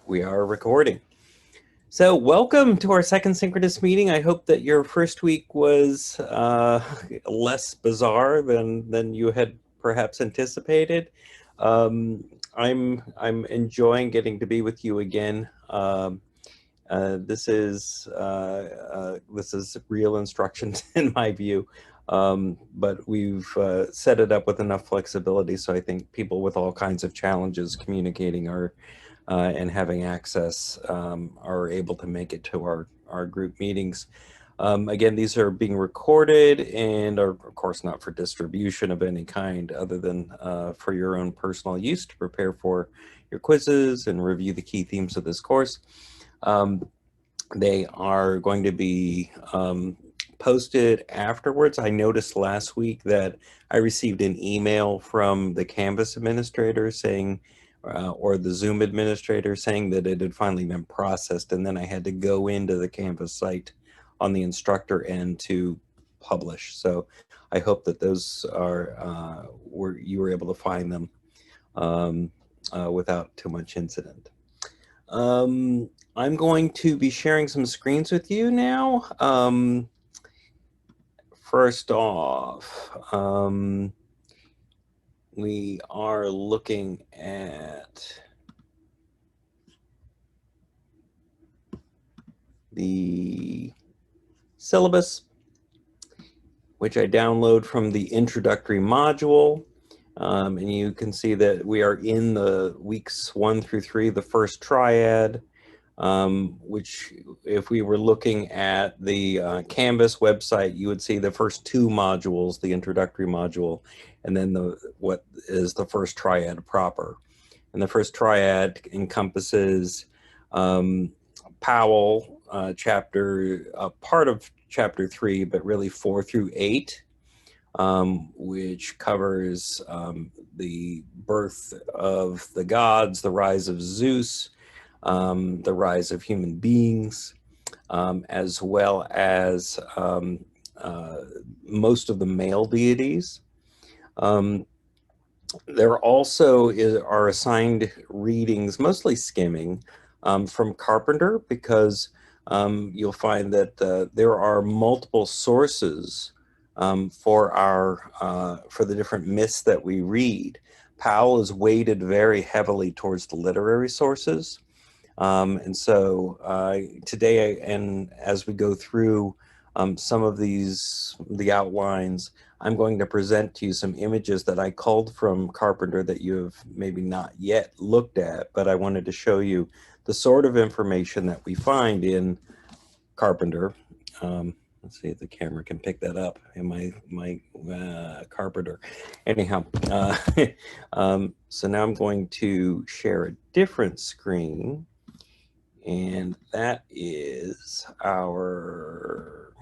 We are recording. So welcome to our second Synchronous meeting. I hope that your first week was less bizarre than you had perhaps anticipated. I'm enjoying getting to be with you again. This is real instructions in my view, but we've set it up with enough flexibility so I think people with all kinds of challenges communicating and having access are able to make it to our group meetings. Again, these are being recorded and are, of course, not for distribution of any kind other than for your own personal use to prepare for your quizzes and review the key themes of this course. They are going to be posted afterwards. I noticed last week that I received an email from the Canvas administrator saying, or the Zoom administrator saying that it had finally been processed, and then I had to go into the Canvas site on the instructor end to publish. So I hope that those are you were able to find them without too much incident. I'm going to be sharing some screens with you now. First off, we are looking at the syllabus, which I download from the introductory module. And you can see that we are in the weeks 1 through 3, the first triad, which if we were looking at the Canvas website, you would see the first 2 modules, the introductory module, and then what is the first triad proper. And the first triad encompasses Powell part of chapter 3, but really 4 through 8. Which covers the birth of the gods, the rise of Zeus, the rise of human beings, as well as most of the male deities. There also are assigned readings, mostly skimming, from Carpenter, because you'll find that there are multiple sources for the different myths that we read. Powell is weighted very heavily towards the literary sources. And so today, and as we go through some of the outlines, I'm going to present to you some images that I culled from Carpenter that you have maybe not yet looked at, but I wanted to show you the sort of information that we find in Carpenter. Let's see if the camera can pick that up in my Carpenter. Anyhow, so now I'm going to share a different screen, and that is our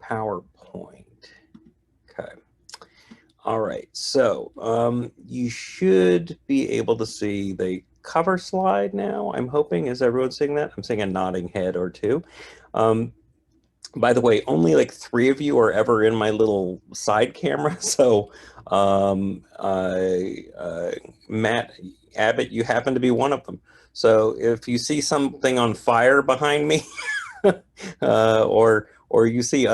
PowerPoint. Okay. All right. So you should be able to see the cover slide now, I'm hoping. Is everyone seeing that? I'm seeing a nodding head or two. By the way, only like 3 of you are ever in my little side camera. So Matt Abbott, you happen to be one of them. So if you see something on fire behind me, or you see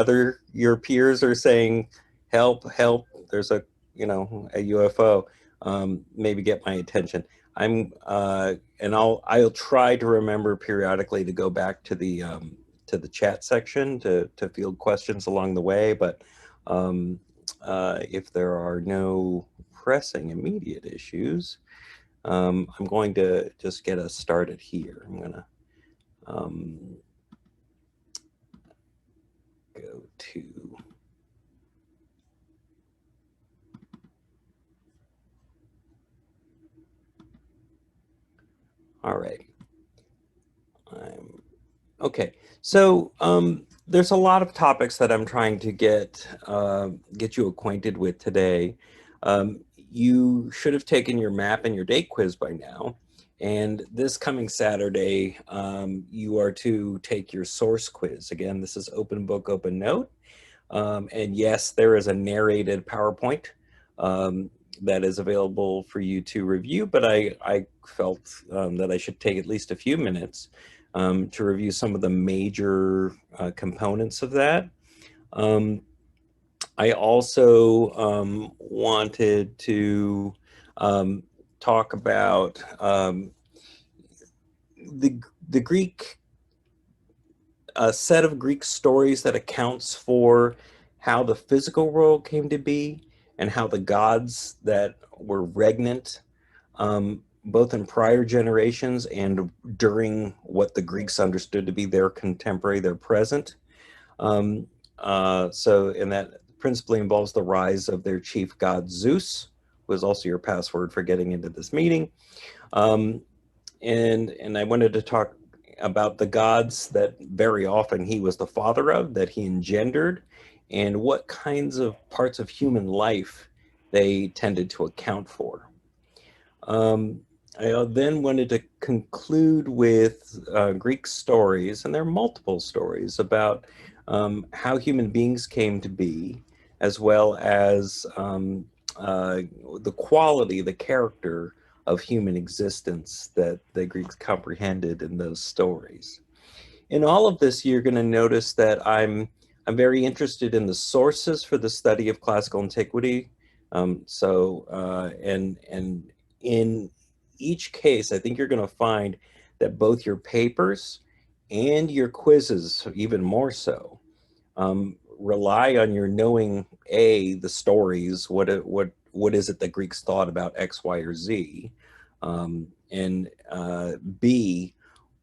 your peers are saying, help, help, there's a UFO, maybe get my attention. And I'll try to remember periodically to go back to the chat section to field questions along the way, but if there are no pressing immediate issues, I'm going to just get us started here. I'm gonna go to all right. Okay, so there's a lot of topics that I'm trying to get you acquainted with today. You should have taken your map and your date quiz by now. And this coming Saturday, you are to take your source quiz. Again, this is open book, open note. And yes, there is a narrated PowerPoint. that is available for you to review, but I felt that I should take at least a few minutes to review some of the major components of that. Um, I also wanted to um, talk about the Greek a set of Greek stories that accounts for how the physical world came to be and how the gods that were regnant, both in prior generations and during what the Greeks understood to be their contemporary, their present. Um, and that principally involves the rise of their chief god Zeus, who is also your password for getting into this meeting. Um, and I wanted to talk about the gods that very often he was the father of, that he engendered, and what kinds of parts of human life they tended to account for. Um, I then wanted to conclude with Greek stories, and there are multiple stories about how human beings came to be, as well as the quality, the character of human existence that the Greeks comprehended in those stories. In all of this, you're going to notice that I'm very interested in the sources for the study of classical antiquity. And in each case, I think you're going to find that both your papers and your quizzes, even more so, rely on your knowing the stories, what is it that Greeks thought about X, Y, or Z, and B,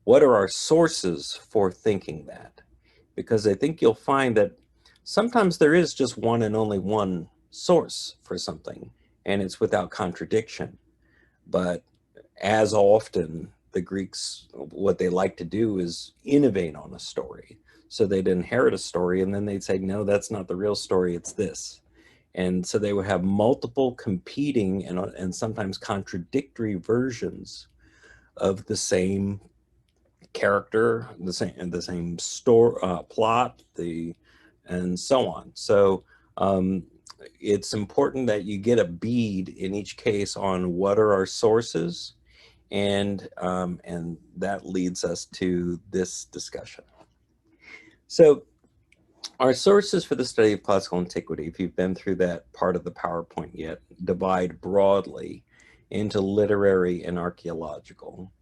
what are our sources for thinking that? Because I think you'll find that sometimes there is just one and only one source for something, and it's without contradiction. But as often, the Greeks, what they like to do is innovate on a story. So they'd inherit a story, and then they'd say, no, that's not the real story, it's this. And so they would have multiple competing and sometimes contradictory versions of the same character, the same store plot, and so on. So it's important that you get a bead in each case on what are our sources, and that leads us to this discussion. So our sources for the study of classical antiquity, if you've been through that part of the PowerPoint yet, divide broadly into literary and archaeological.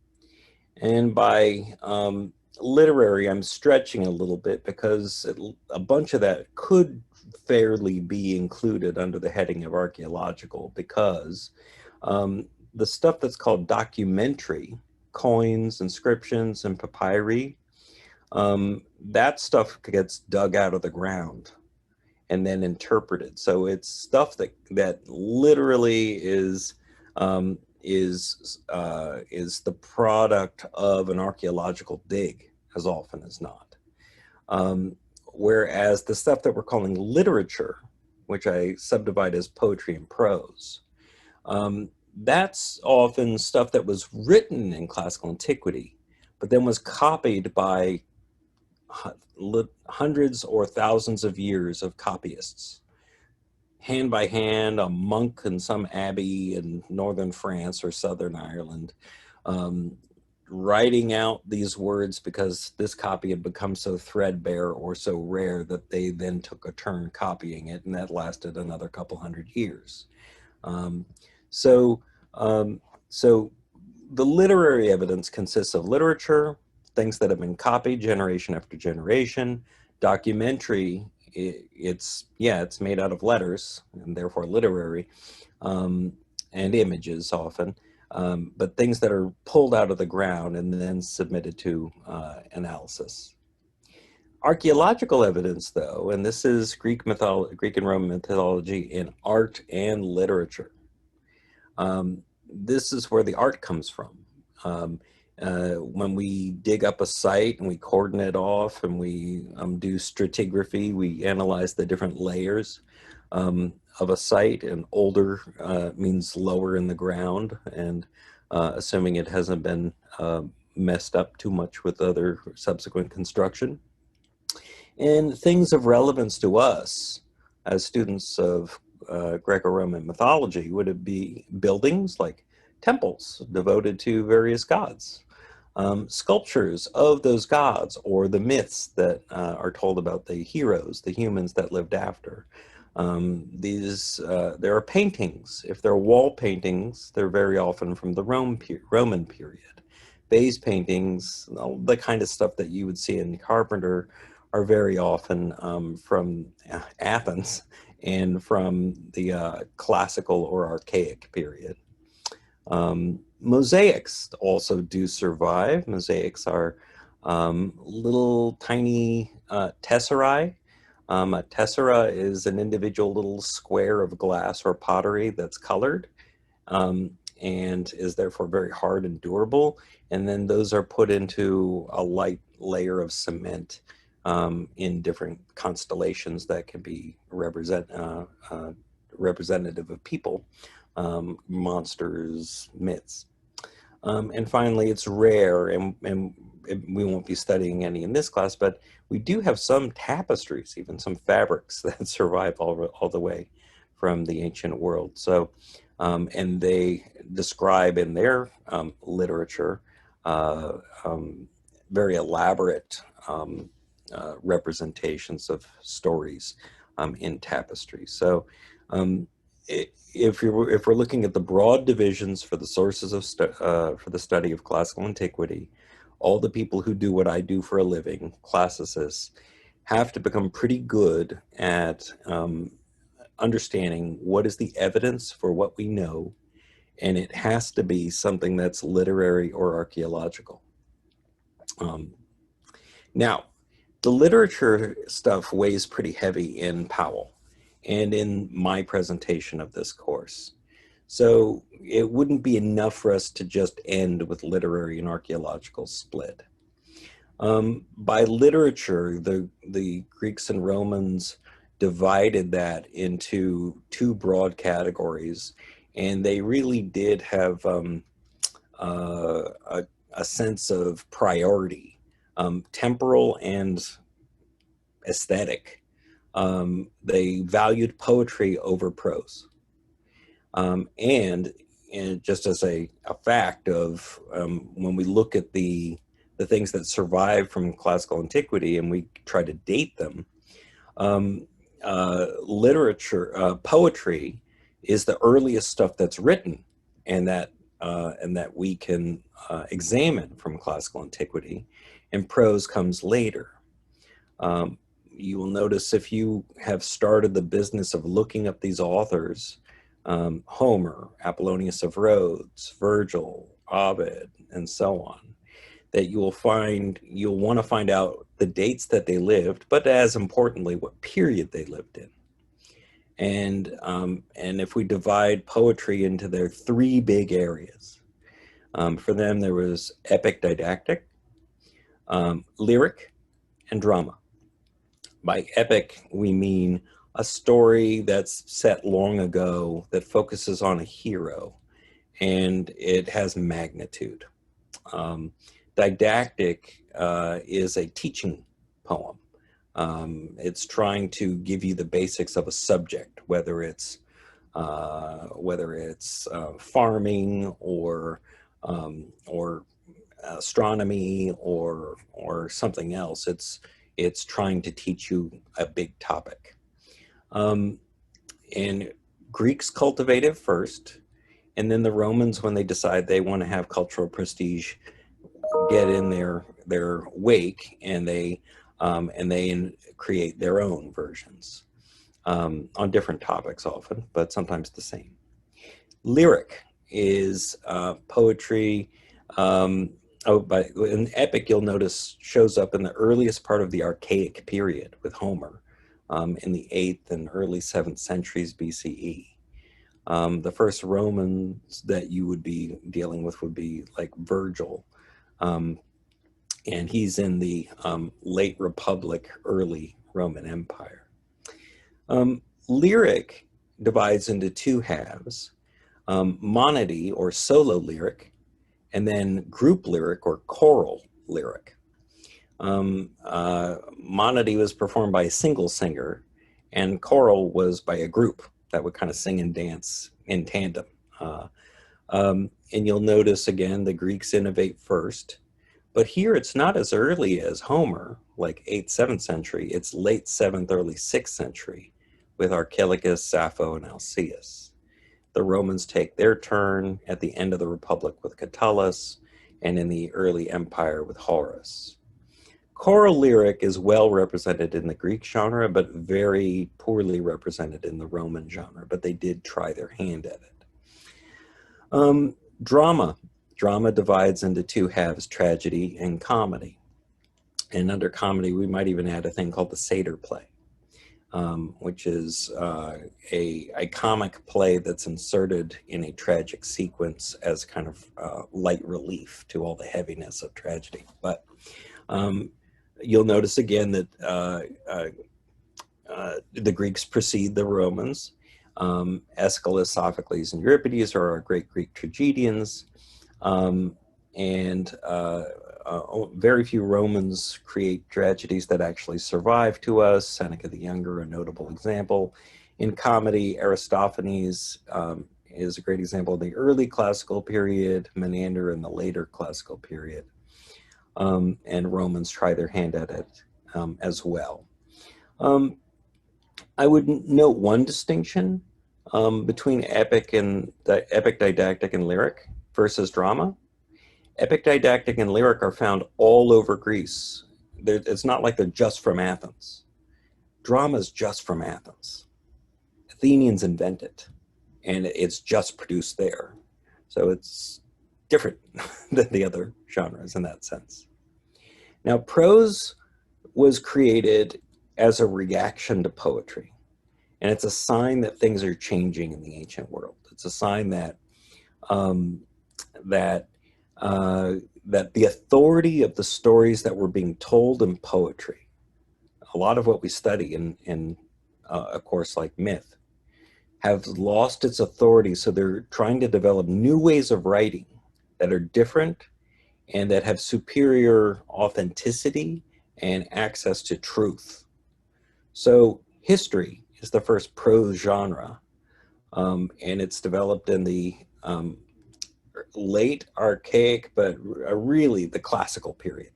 And by literary, I'm stretching a little bit because a bunch of that could fairly be included under the heading of archaeological, because the stuff that's called documentary, coins, inscriptions, and papyri, that stuff gets dug out of the ground and then interpreted. So it's stuff that literally is the product of an archaeological dig as often as not. Whereas the stuff that we're calling literature, which I subdivide as poetry and prose, that's often stuff that was written in classical antiquity, but then was copied by hundreds or thousands of years of copyists, hand by hand, a monk in some abbey in northern France or southern Ireland, um, writing out these words because this copy had become so threadbare or so rare that they then took a turn copying it, and that lasted another couple hundred years. Um, so, um, so the literary evidence consists of literature, things that have been copied generation after generation. Documentary, it's made out of letters and therefore literary, and images often, but things that are pulled out of the ground and then submitted to analysis. Archaeological evidence, though, and this is Greek and Roman mythology in art and literature. This is where the art comes from. When we dig up a site and we cordon it off and we do stratigraphy, we analyze the different layers of a site, and older means lower in the ground, and assuming it hasn't been messed up too much with other subsequent construction. And things of relevance to us as students of Greco-Roman mythology would be buildings like temples devoted to various gods, sculptures of those gods, or the myths that are told about the heroes, the humans that lived after. There are paintings. If they're wall paintings, they're very often from the Roman period. Vase paintings, the kind of stuff that you would see in Carpenter, are very often from Athens and from the classical or archaic period. Mosaics also do survive. Mosaics are little tiny tesserae. A tessera is an individual little square of glass or pottery that's colored, and is therefore very hard and durable. And then those are put into a light layer of cement in different constellations that can be representative of people, monsters, myths. And finally, it's rare, and we won't be studying any in this class, but we do have some tapestries, even some fabrics that survive all the way from the ancient world. So, and they describe in their literature very elaborate representations of stories in tapestry. So, if we're looking at the broad divisions for the sources of for the study of classical antiquity, all the people who do what I do for a living, classicists, have to become pretty good at understanding what is the evidence for what we know, and it has to be something that's literary or archaeological. Now, the literature stuff weighs pretty heavy in Powell and in my presentation of this course. So it wouldn't be enough for us to just end with literary and archaeological split. By literature, the Greeks and Romans divided that into two broad categories, and they really did have a sense of priority, temporal and aesthetic. They valued poetry over prose. And just as a fact of when we look at the things that survive from classical antiquity and we try to date them, poetry is the earliest stuff that's written, and that we can examine from classical antiquity, and prose comes later. You will notice if you have started the business of looking up these authors, Homer, Apollonius of Rhodes, Virgil, Ovid, and so on, that you'll want to find out the dates that they lived, but as importantly, what period they lived in. And if we divide poetry into their three big areas, for them there was epic didactic, lyric, and drama. By epic, we mean a story that's set long ago that focuses on a hero, and it has magnitude. Didactic is a teaching poem. It's trying to give you the basics of a subject, whether it's farming or astronomy or something else. It's trying to teach you a big topic. And Greeks cultivate it first, and then the Romans, when they decide they want to have cultural prestige, get in their wake, and they create their own versions on different topics often, but sometimes the same. Lyric is poetry. But an epic, you'll notice, shows up in the earliest part of the archaic period with Homer in the 8th and early 7th centuries BCE. The first Romans that you would be dealing with would be like Virgil, and he's in the late Republic, early Roman Empire. Lyric divides into two halves, monody or solo lyric, and then group lyric or choral lyric. Monody was performed by a single singer, and choral was by a group that would kind of sing and dance in tandem. And you'll notice again, the Greeks innovate first. But here it's not as early as Homer, like 8th, 7th century. It's late 7th, early 6th century with Archilochus, Sappho, and Alcaeus. The Romans take their turn at the end of the Republic with Catullus and in the early Empire with Horace. Choral lyric is well represented in the Greek genre, but very poorly represented in the Roman genre, but they did try their hand at it. Drama. Drama divides into two halves, tragedy and comedy. And under comedy, we might even add a thing called the satyr play, which is a comic play that's inserted in a tragic sequence as kind of light relief to all the heaviness of tragedy. But you'll notice again that the Greeks precede the Romans. Aeschylus, Sophocles, and Euripides are our great Greek tragedians. And very few Romans create tragedies that actually survive to us. Seneca the Younger, a notable example. In comedy, Aristophanes is a great example of the early classical period, Menander in the later classical period. And Romans try their hand at it as well. I would note one distinction between epic didactic and lyric versus drama. Epic didactic and lyric are found all over Greece. It's not like they're just from Athens. Drama is just from Athens. Athenians invent it, and it's just produced there. So it's different than the other genres in that sense. Now, prose was created as a reaction to poetry. And it's a sign that things are changing in the ancient world. It's a sign that that the authority of the stories that were being told in poetry, a lot of what we study in a course like myth, have lost its authority. So they're trying to develop new ways of writing that are different and that have superior authenticity and access to truth. So history is the first prose genre, and it's developed in the late archaic, but really the classical period.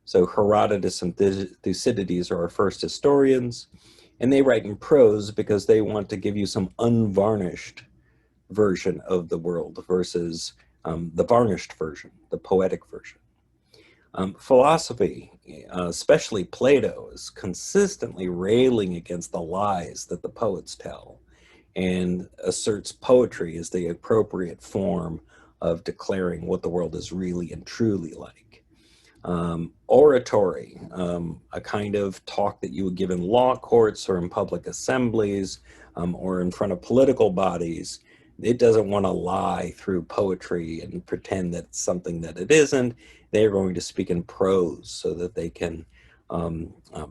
So Herodotus and Thucydides are our first historians, and they write in prose because they want to give you some unvarnished version of the world versus the varnished version, the poetic version. Philosophy, especially Plato, is consistently railing against the lies that the poets tell and asserts poetry as the appropriate form of declaring what the world is really and truly like. Oratory, a kind of talk that you would give in law courts or in public assemblies or in front of political bodies. It doesn't want to lie through poetry and pretend that it's something that it isn't. They're going to speak in prose so that they can,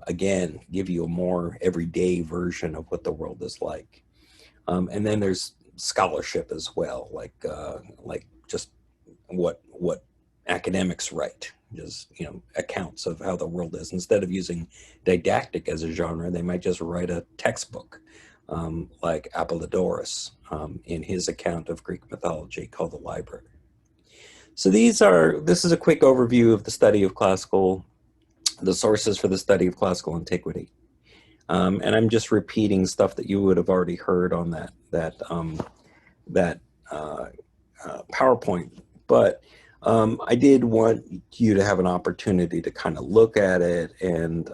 again, give you a more everyday version of what the world is like. And then there's scholarship as well, like just what academics write, just accounts of how the world is. Instead of using didactic as a genre, they might just write a textbook. Like Apollodorus in his account of Greek mythology called the Library. So this is a quick overview of the study of the sources for the study of classical antiquity. And I'm just repeating stuff that you would have already heard on that PowerPoint. But I did want you to have an opportunity to kind of look at it and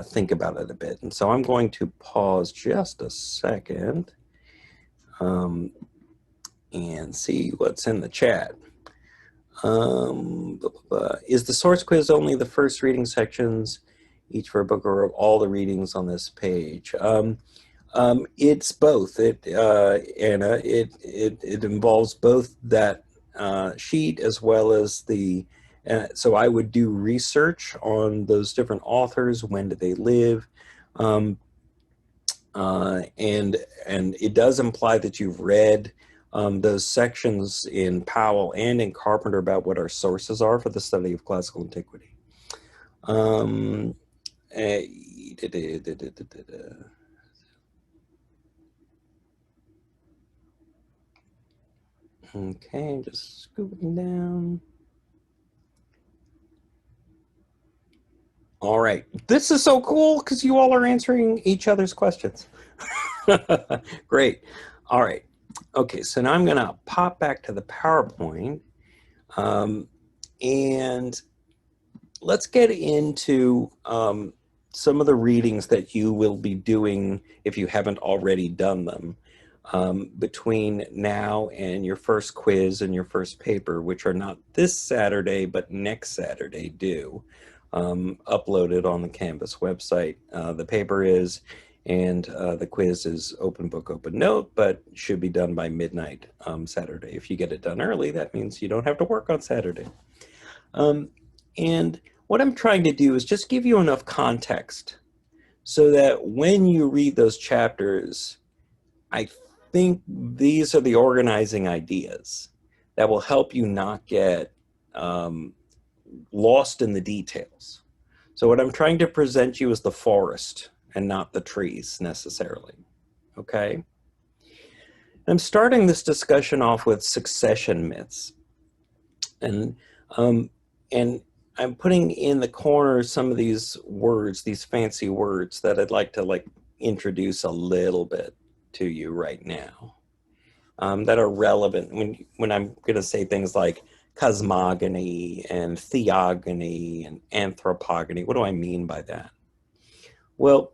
think about it a bit. And so I'm going to pause just a second and see what's in the chat. Is the source quiz only the first reading sections, each for a book, or all the readings on this page? It's both. Anna, it involves both that sheet as well as the so I would do research on those different authors. When did they live? And it does imply that you've read those sections in Powell and in Carpenter about what our sources are for the study of classical antiquity. Okay, just scooping down. All right. This is so cool because you all are answering each other's questions. Great. All right. Okay, so now I'm going to pop back to the PowerPoint. And let's get into some of the readings that you will be doing if you haven't already done them between now and your first quiz and your first paper, which are not this Saturday, but next Saturday due, uploaded on the Canvas website. The paper is, and the quiz is open book, open note, but should be done by midnight Saturday. If you get it done early, that means you don't have to work on Saturday. And what I'm trying to do is just give you enough context so that when you read those chapters, I think these are the organizing ideas that will help you not get lost in the details. So what I'm trying to present you is the forest and not the trees necessarily, okay? I'm starting this discussion off with succession myths. And I'm putting in the corner some of these words, these fancy words that I'd like to introduce a little bit to you right now that are relevant when I'm going to say things like cosmogony and theogony and anthropogony. What do I mean by that? Well,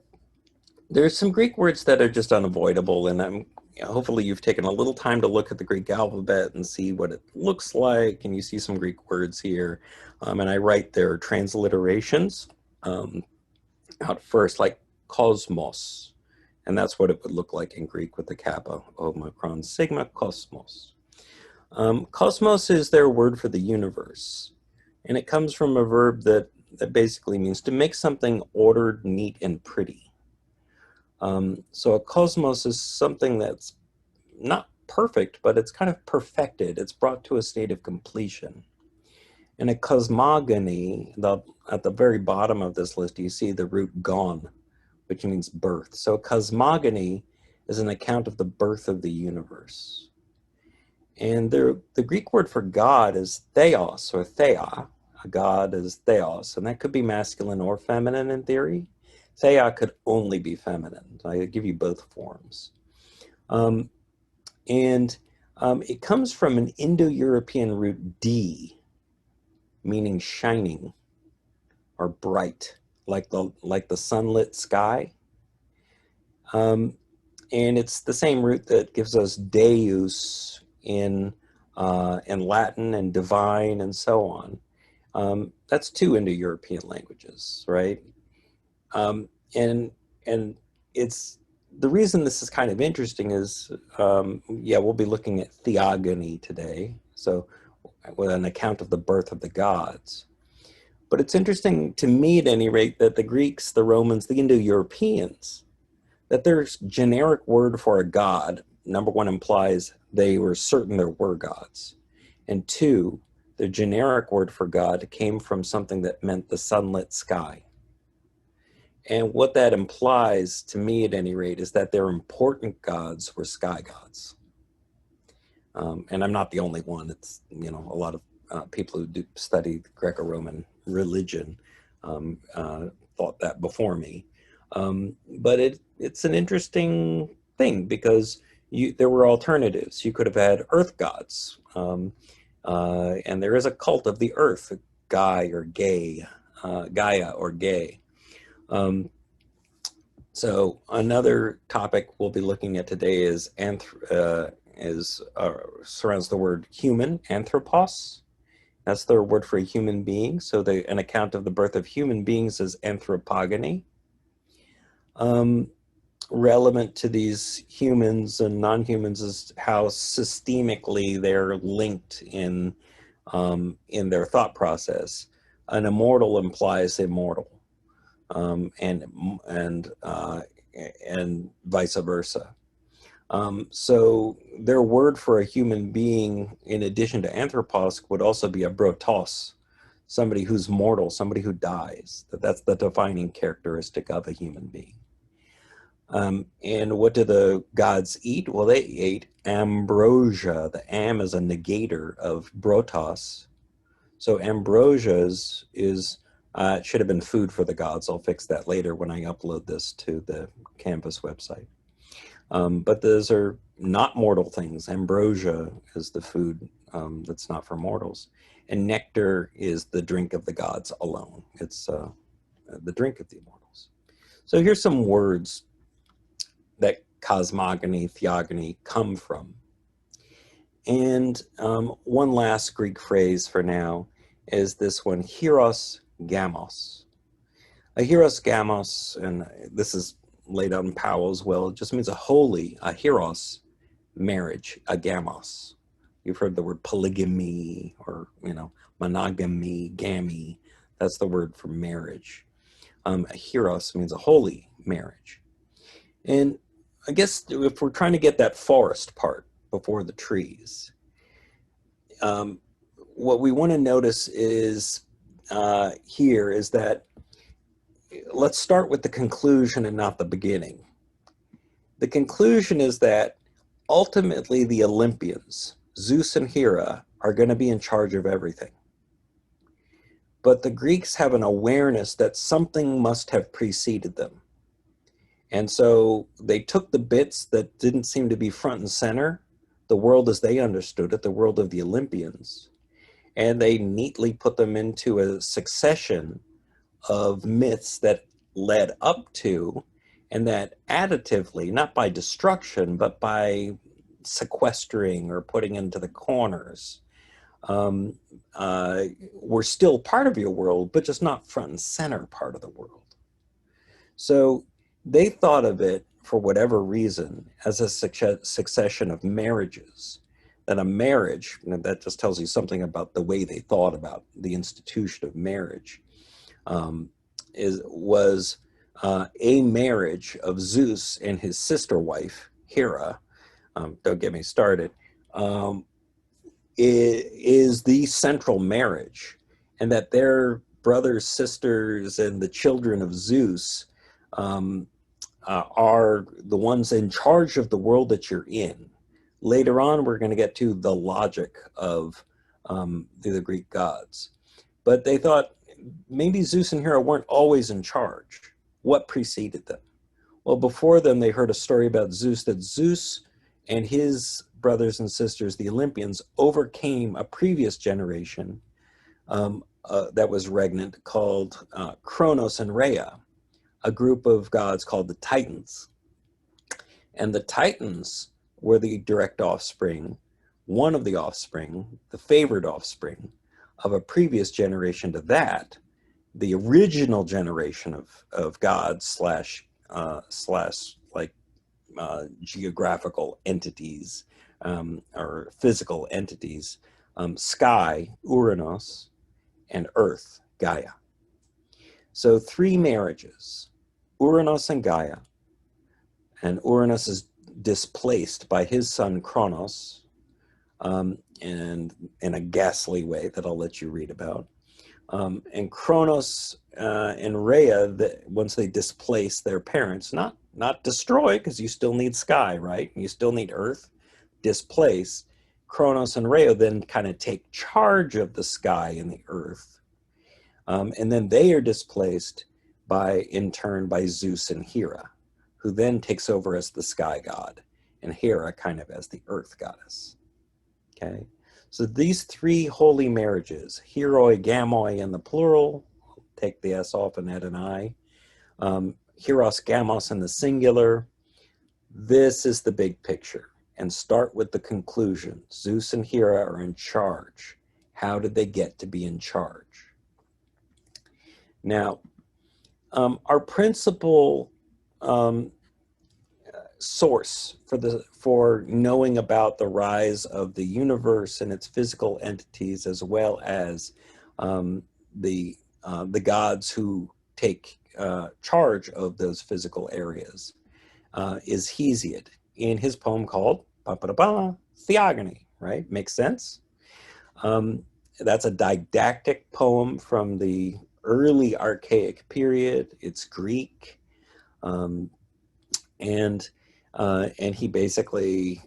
there's some Greek words that are just unavoidable, and hopefully you've taken a little time to look at the Greek alphabet and see what it looks like, and you see some Greek words here, and I write their transliterations out first, like cosmos, and that's what it would look like in Greek with the kappa, omicron, sigma, cosmos. Cosmos is their word for the universe, and it comes from a verb that basically means to make something ordered, neat, and pretty. So a cosmos is something that's not perfect, but it's kind of perfected. It's brought to a state of completion. In a cosmogony, at the very bottom of this list, you see the root gon, which means birth. So a cosmogony is an account of the birth of the universe. And the Greek word for God is theos or theia. A god is theos, and that could be masculine or feminine in theory. Theia could only be feminine. I give you both forms. It comes from an Indo-European root D, meaning shining or bright, like the sunlit sky. And it's the same root that gives us Deus in Latin and divine and so on. That's two Indo-European languages, right? And it's the reason this is kind of interesting is, we'll be looking at theogony today, so with an account of the birth of the gods. But it's interesting to me, at any rate, that the Greeks, the Romans, the Indo-Europeans, that their generic word for a god, number one, implies they were certain there were gods. And two, the generic word for God came from something that meant the sunlit sky. And what that implies, to me at any rate, is that their important gods were sky gods. And I'm not the only one. It's, a lot of people who do study Greco-Roman religion thought that before me. But it's an interesting thing because there were alternatives. You could have had earth gods. And there is a cult of the earth, Gaia or Gay. So another topic we'll be looking at today is surrounds the word human, anthropos. That's their word for a human being. So an account of the birth of human beings is anthropogony. Relevant to these humans and non-humans is how systemically they're linked in their thought process. An immortal implies immortal. And vice versa. So their word for a human being, in addition to anthropos, would also be a brotos, somebody who's mortal, somebody who dies. That's the defining characteristic of a human being. And what do the gods eat? Well, they ate ambrosia. The am is a negator of brotos. So ambrosia it should have been food for the gods. I'll fix that later when I upload this to the Canvas website. But those are not mortal things. Ambrosia is the food that's not for mortals. And nectar is the drink of the gods alone. It's the drink of the immortals. So here's some words that cosmogony, theogony come from. And one last Greek phrase for now is this one, hieros gamos. A hieros gamos, and this is laid out in Powell as well, it just means a holy, a hieros, marriage, a gamos. You've heard the word polygamy or, monogamy, gamy. That's the word for marriage. A hieros means a holy marriage. And I guess if we're trying to get that forest part before the trees, what we want to notice is here is that let's start with the conclusion and not the beginning. The conclusion is that ultimately the Olympians, Zeus and Hera, are going to be in charge of everything. But the Greeks have an awareness that something must have preceded them. And so they took the bits that didn't seem to be front and center, the world as they understood it, the world of the Olympians, and they neatly put them into a succession of myths that led up to, and that additively, not by destruction, but by sequestering or putting into the corners, were still part of your world, but just not front and center part of the world. So they thought of it, for whatever reason, as a succession of marriages. That a marriage, that just tells you something about the way they thought about the institution of marriage, was a marriage of Zeus and his sister wife, Hera. Don't get me started. Is the central marriage, and that their brothers, sisters, and the children of Zeus are the ones in charge of the world that you're in. Later on, we're going to get to the logic of the Greek gods. But they thought maybe Zeus and Hera weren't always in charge. What preceded them? Well, before them, they heard a story about Zeus, that Zeus and his brothers and sisters, the Olympians, overcame a previous generation that was regnant called Kronos and Rhea, a group of gods called the Titans. And the Titans were the direct offspring, one of the offspring, the favored offspring of a previous generation to that, the original generation of gods slash geographical entities or physical entities, sky, Uranus, and earth, Gaia. So 3 marriages, Uranus and Gaia, and Uranus is displaced by his son Kronos, and in a ghastly way that I'll let you read about. And Kronos and Rhea, once they displace their parents, not destroy, because you still need sky, right? You still need earth, displace. Kronos and Rhea then kind of take charge of the sky and the earth. And then they are displaced in turn by Zeus and Hera, who then takes over as the sky god, and Hera kind of as the earth goddess. Okay, so these 3 holy marriages, heroi, gamoi in the plural, take the S off and add an I, hieros, gamos in the singular. This is the big picture, and start with the conclusion. Zeus and Hera are in charge. How did they get to be in charge? Now, our principal source for knowing about the rise of the universe and its physical entities, as well as the gods who take charge of those physical areas, is Hesiod in his poem called Theogony. Right? Makes sense. That's a didactic poem from the early archaic period. It's Greek. And he basically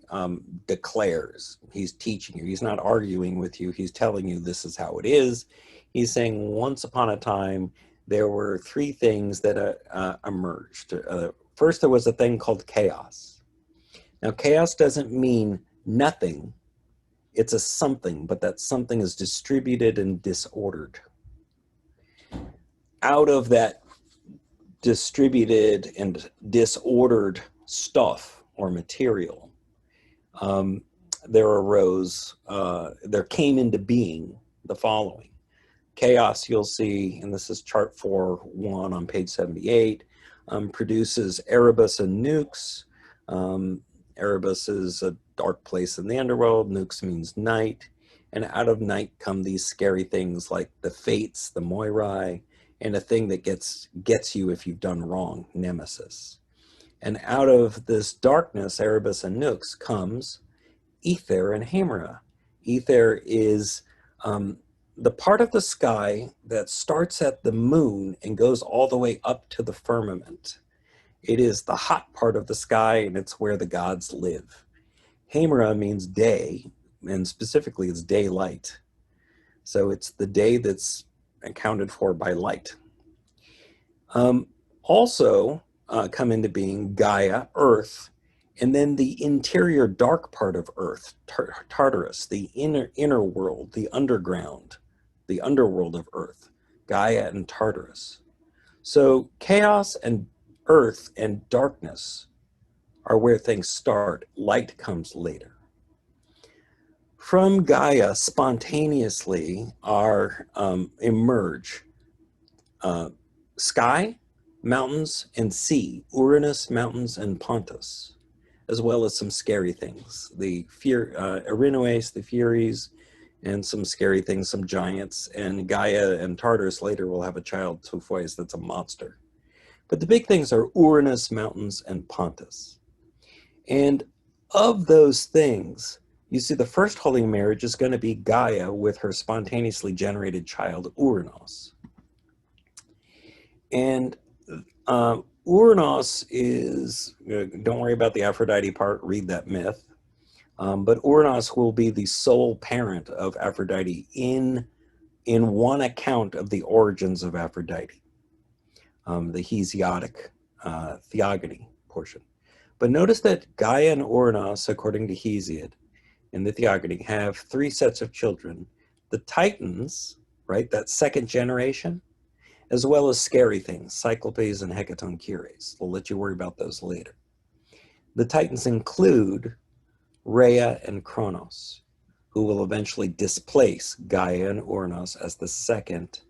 declares, he's teaching you. He's not arguing with you. He's telling you this is how it is. He's saying once upon a time, there were three things that emerged. First, there was a thing called chaos. Now, chaos doesn't mean nothing. It's a something, but that something is distributed and disordered. Out of that distributed and disordered stuff or material, there came into being the following. Chaos, you'll see, and this is chart 4.1 on page 78, produces Erebus and Nukes. Erebus is a dark place in the underworld. Nukes means night. And out of night come these scary things like the Fates, the Moirai, and a thing that gets you if you've done wrong, Nemesis. And out of this darkness, Erebus and Nukes, comes Ether and Hemera. Ether is the part of the sky that starts at the moon and goes all the way up to the firmament. It is the hot part of the sky, and it's where the gods live. Hemera means day, and specifically it's daylight. So it's the day that's accounted for by light. Also come into being Gaia, Earth, and then the interior dark part of Earth, Tartarus, the inner world, the underground, the underworld of Earth, Gaia and Tartarus. So chaos and Earth and darkness are where things start. Light comes later. From Gaia, spontaneously emerge sky, mountains, and sea, Uranus, mountains, and Pontus, as well as some scary things. The Erinnues, the Furies, and some scary things, some giants. And Gaia and Tartarus later will have a child, Tophois, that's a monster. But the big things are Uranus, mountains, and Pontus. And of those things, you see the first holy marriage is going to be Gaia with her spontaneously generated child, Uranus. And Uranus is, don't worry about the Aphrodite part, read that myth. But Uranus will be the sole parent of Aphrodite in one account of the origins of Aphrodite, the Hesiotic theogony portion. But notice that Gaia and Uranus, according to Hesiod in the theogony, have three sets of children. The Titans, right, that second generation, as well as scary things, Cyclopes and Hecatoncures. We'll let you worry about those later. The Titans include Rhea and Kronos, who will eventually displace Gaia and Uranus as the second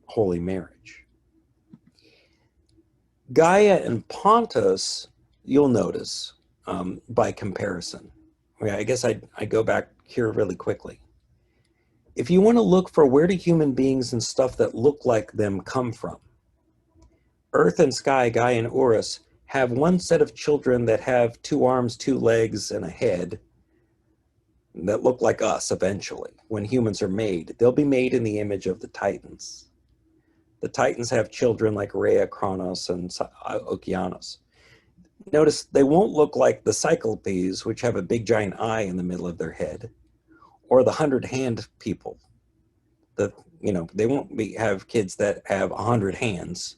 holy marriage. Gaia and Pontus, you'll notice by comparison. I guess I go back here really quickly. If you want to look for where do human beings and stuff that look like them come from, Earth and sky, Gaia and Urus, have one set of children that have 2 arms, 2 legs, and a head that look like us eventually. When humans are made, they'll be made in the image of the Titans. The Titans have children like Rhea, Kronos, and Okeanos. Notice they won't look like the Cyclopes, which have a big giant eye in the middle of their head, or the 100-hand people. They won't have kids that have 100 hands.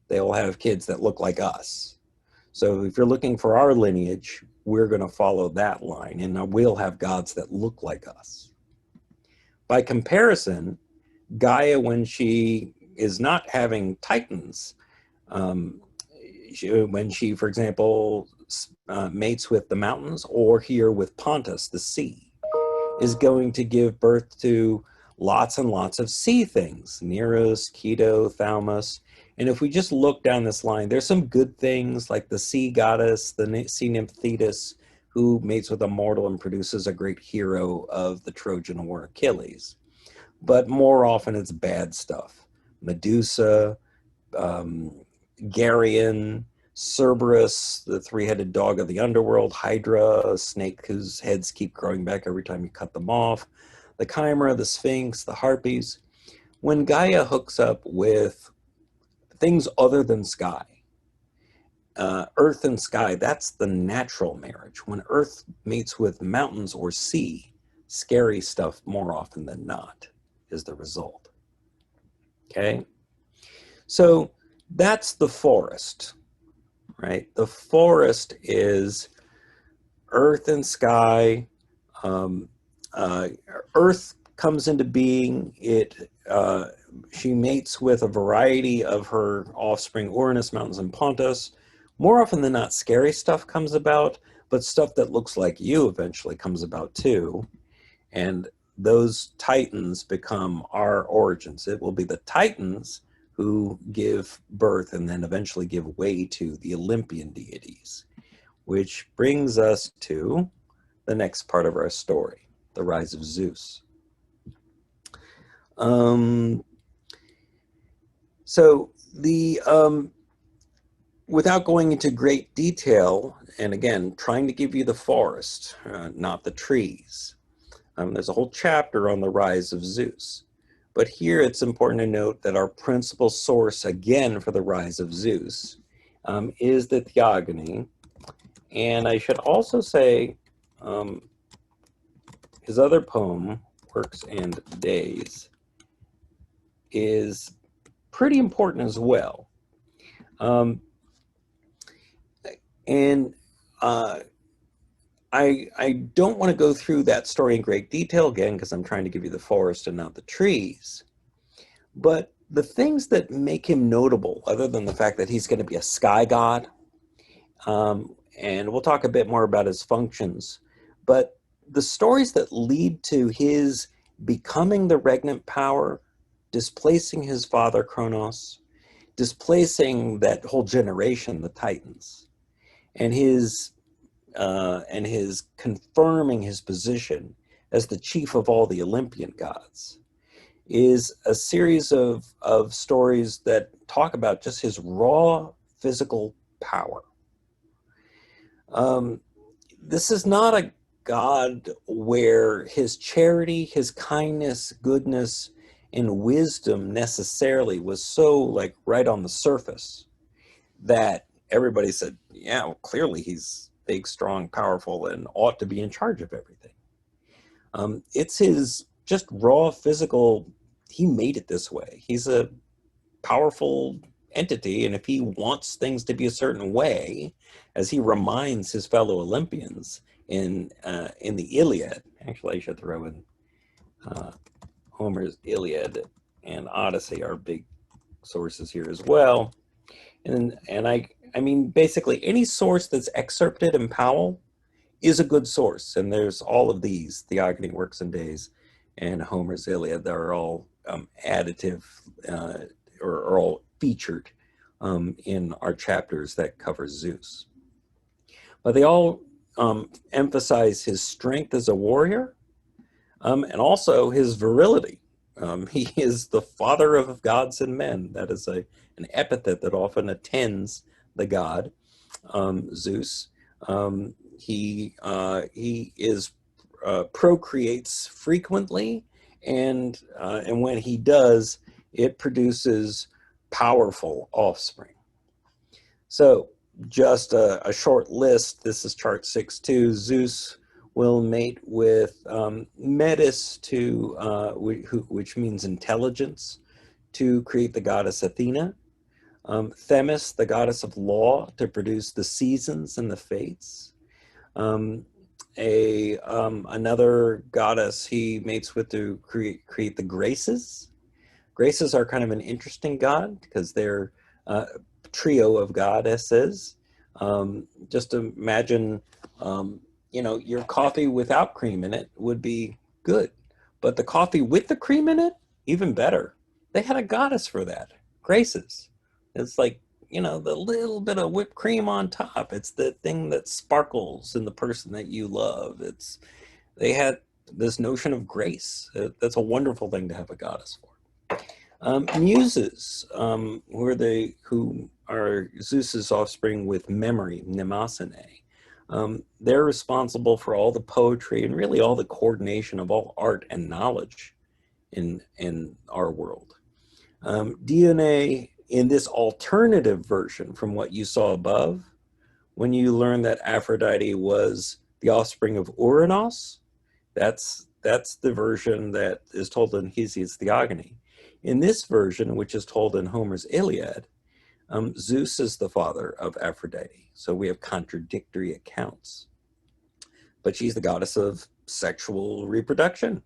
They will have kids that look like us. So if you're looking for our lineage, we're going to follow that line, and we'll have gods that look like us. By comparison, Gaia, when she is not having Titans, when she, for example, mates with the mountains, or here with Pontus, the sea, is going to give birth to lots and lots of sea things, Nereus, Keto, Thaumas. And if we just look down this line, there's some good things like the sea goddess, the sea nymph Thetis, who mates with a mortal and produces a great hero of the Trojan War, Achilles. But more often it's bad stuff. Medusa, Geryon, Cerberus, the 3-headed dog of the underworld, Hydra, a snake whose heads keep growing back every time you cut them off, the Chimera, the Sphinx, the Harpies. When Gaia hooks up with things other than sky. Earth and sky, that's the natural marriage. When earth mates with mountains or sea, scary stuff more often than not is the result. Okay? So that's the forest, right? The forest is earth and sky. Um, uh, Earth comes into being. She mates with a variety of her offspring, Uranus, Mountains, and Pontus. More often than not, scary stuff comes about, but stuff that looks like you eventually comes about too. And those Titans become our origins. It will be the Titans who give birth and then eventually give way to the Olympian deities, which brings us to the next part of our story, the rise of Zeus. Without going into great detail, and again, trying to give you the forest, not the trees. There's a whole chapter on the rise of Zeus. But here it's important to note that our principal source, again, for the rise of Zeus is the Theogony. And I should also say his other poem, Works and Days, is pretty important as well. I don't want to go through that story in great detail again because I'm trying to give you the forest and not the trees. But the things that make him notable, other than the fact that he's going to be a sky god, and we'll talk a bit more about his functions, but the stories that lead to his becoming the regnant power, displacing his father Kronos, displacing that whole generation, the Titans, and his confirming his position as the chief of all the Olympian gods, is a series of stories that talk about just his raw physical power. This is not a God where his charity, his kindness, goodness, and wisdom necessarily was so like right on the surface that everybody said, yeah, well, clearly he's big, strong, powerful, and ought to be in charge of everything. It's his just raw physical, he made it this way. He's a powerful entity, and if he wants things to be a certain way, as he reminds his fellow Olympians in the Iliad, actually I should throw in Homer's Iliad and Odyssey are big sources here as well. And I mean, basically any source that's excerpted in Powell is a good source. And there's all of these, Theogony, Works and Days, and Homer's Iliad, that are all additive or all featured in our chapters that cover Zeus. But they all emphasize his strength as a warrior and also his virility. He is the father of gods and men. That is an epithet that often attends the god Zeus. He procreates frequently, and when he does, it produces powerful offspring. So just a short list. This is chart 6.2. Zeus will mate with Metis, which means intelligence, to create the goddess Athena. Themis, the goddess of law, to produce the seasons and the fates. Another goddess he mates with to create the Graces. Graces are kind of an interesting god because they're a trio of goddesses. Just imagine, your coffee without cream in it would be good, but the coffee with the cream in it, even better. They had a goddess for that, Graces. It's like, the little bit of whipped cream on top. It's the thing that sparkles in the person that you love. They had this notion of grace. That's a wonderful thing to have a goddess for. Muses, who are Zeus's offspring with memory, mnemosyne. They're responsible for all the poetry and really all the coordination of all art and knowledge in our world. Dione in this alternative version from what you saw above, when you learn that Aphrodite was the offspring of Uranus, that's the version that is told in Hesiod's Theogony. In this version, which is told in Homer's Iliad, Zeus is the father of Aphrodite. So we have contradictory accounts. But she's the goddess of sexual reproduction.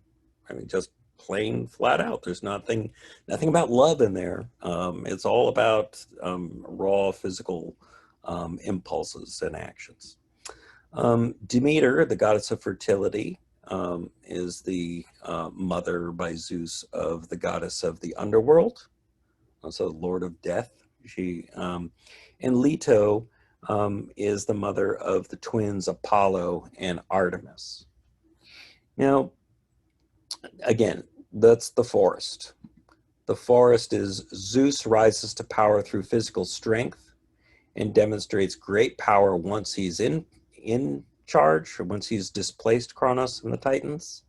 I mean, just plain flat out. There's nothing about love in there. It's all about raw physical impulses and actions. Demeter, the goddess of fertility, is the mother by Zeus of the goddess of the underworld, also Lord of Death. And Leto is the mother of the twins Apollo and Artemis. Now, again, that's the forest. The forest is Zeus rises to power through physical strength and demonstrates great power once he's in charge, or once he's displaced Kronos and the Titans,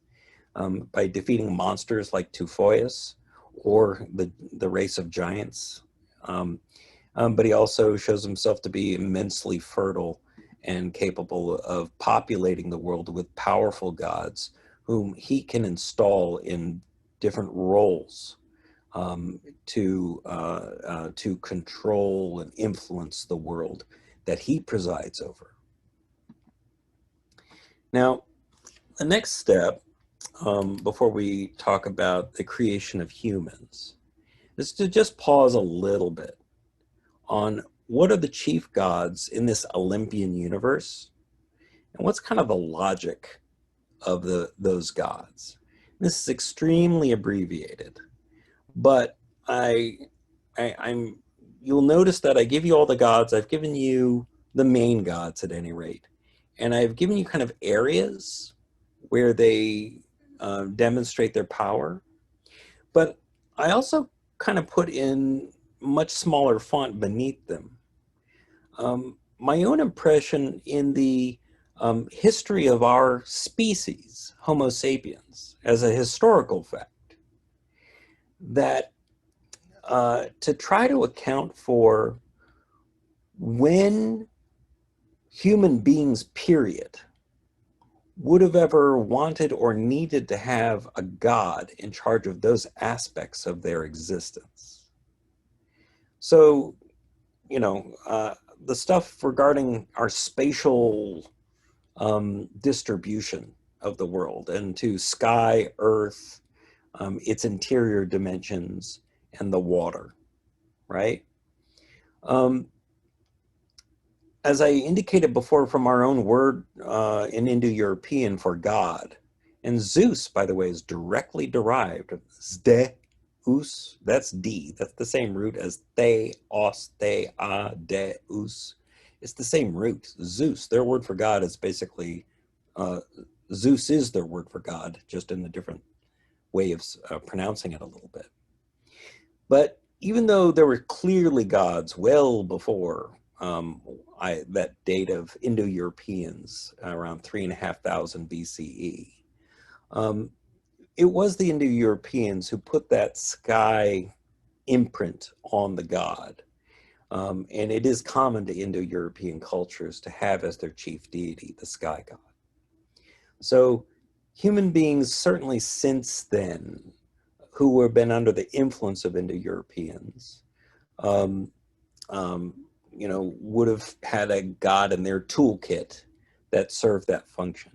by defeating monsters like Tufoius or the race of giants. But he also shows himself to be immensely fertile and capable of populating the world with powerful gods whom he can install in different roles to control and influence the world that he presides over. Now, the next step, before we talk about the creation of humans, is to just pause a little bit on what are the chief gods in this Olympian universe, and what's kind of the logic of those gods. This is extremely abbreviated, but you'll notice that I give you all the gods. I've given you the main gods at any rate, and I've given you kind of areas where they demonstrate their power. But I also kind of put in much smaller font beneath them. My own impression in the history of our species, Homo sapiens, as a historical fact, that to try to account for when human beings, period, would have ever wanted or needed to have a god in charge of those aspects of their existence. So, you know, the stuff regarding our spatial distribution of the world and to sky, earth, its interior dimensions, and the water, right? As I indicated before from our own word in Indo-European for God, and Zeus, by the way, is directly derived, Zeus, that's D, that's the same root as theos, thea, deus. It's the same root. Zeus, their word for God is basically, Zeus is their word for God, just in a different way of pronouncing it a little bit. But even though there were clearly gods well before that date of Indo-Europeans around 3,500 BCE, it was the Indo-Europeans who put that sky imprint on the god. And it is common to Indo-European cultures to have as their chief deity the sky god. So human beings certainly since then, who have been under the influence of Indo-Europeans, you know, would have had a god in their toolkit that served that function.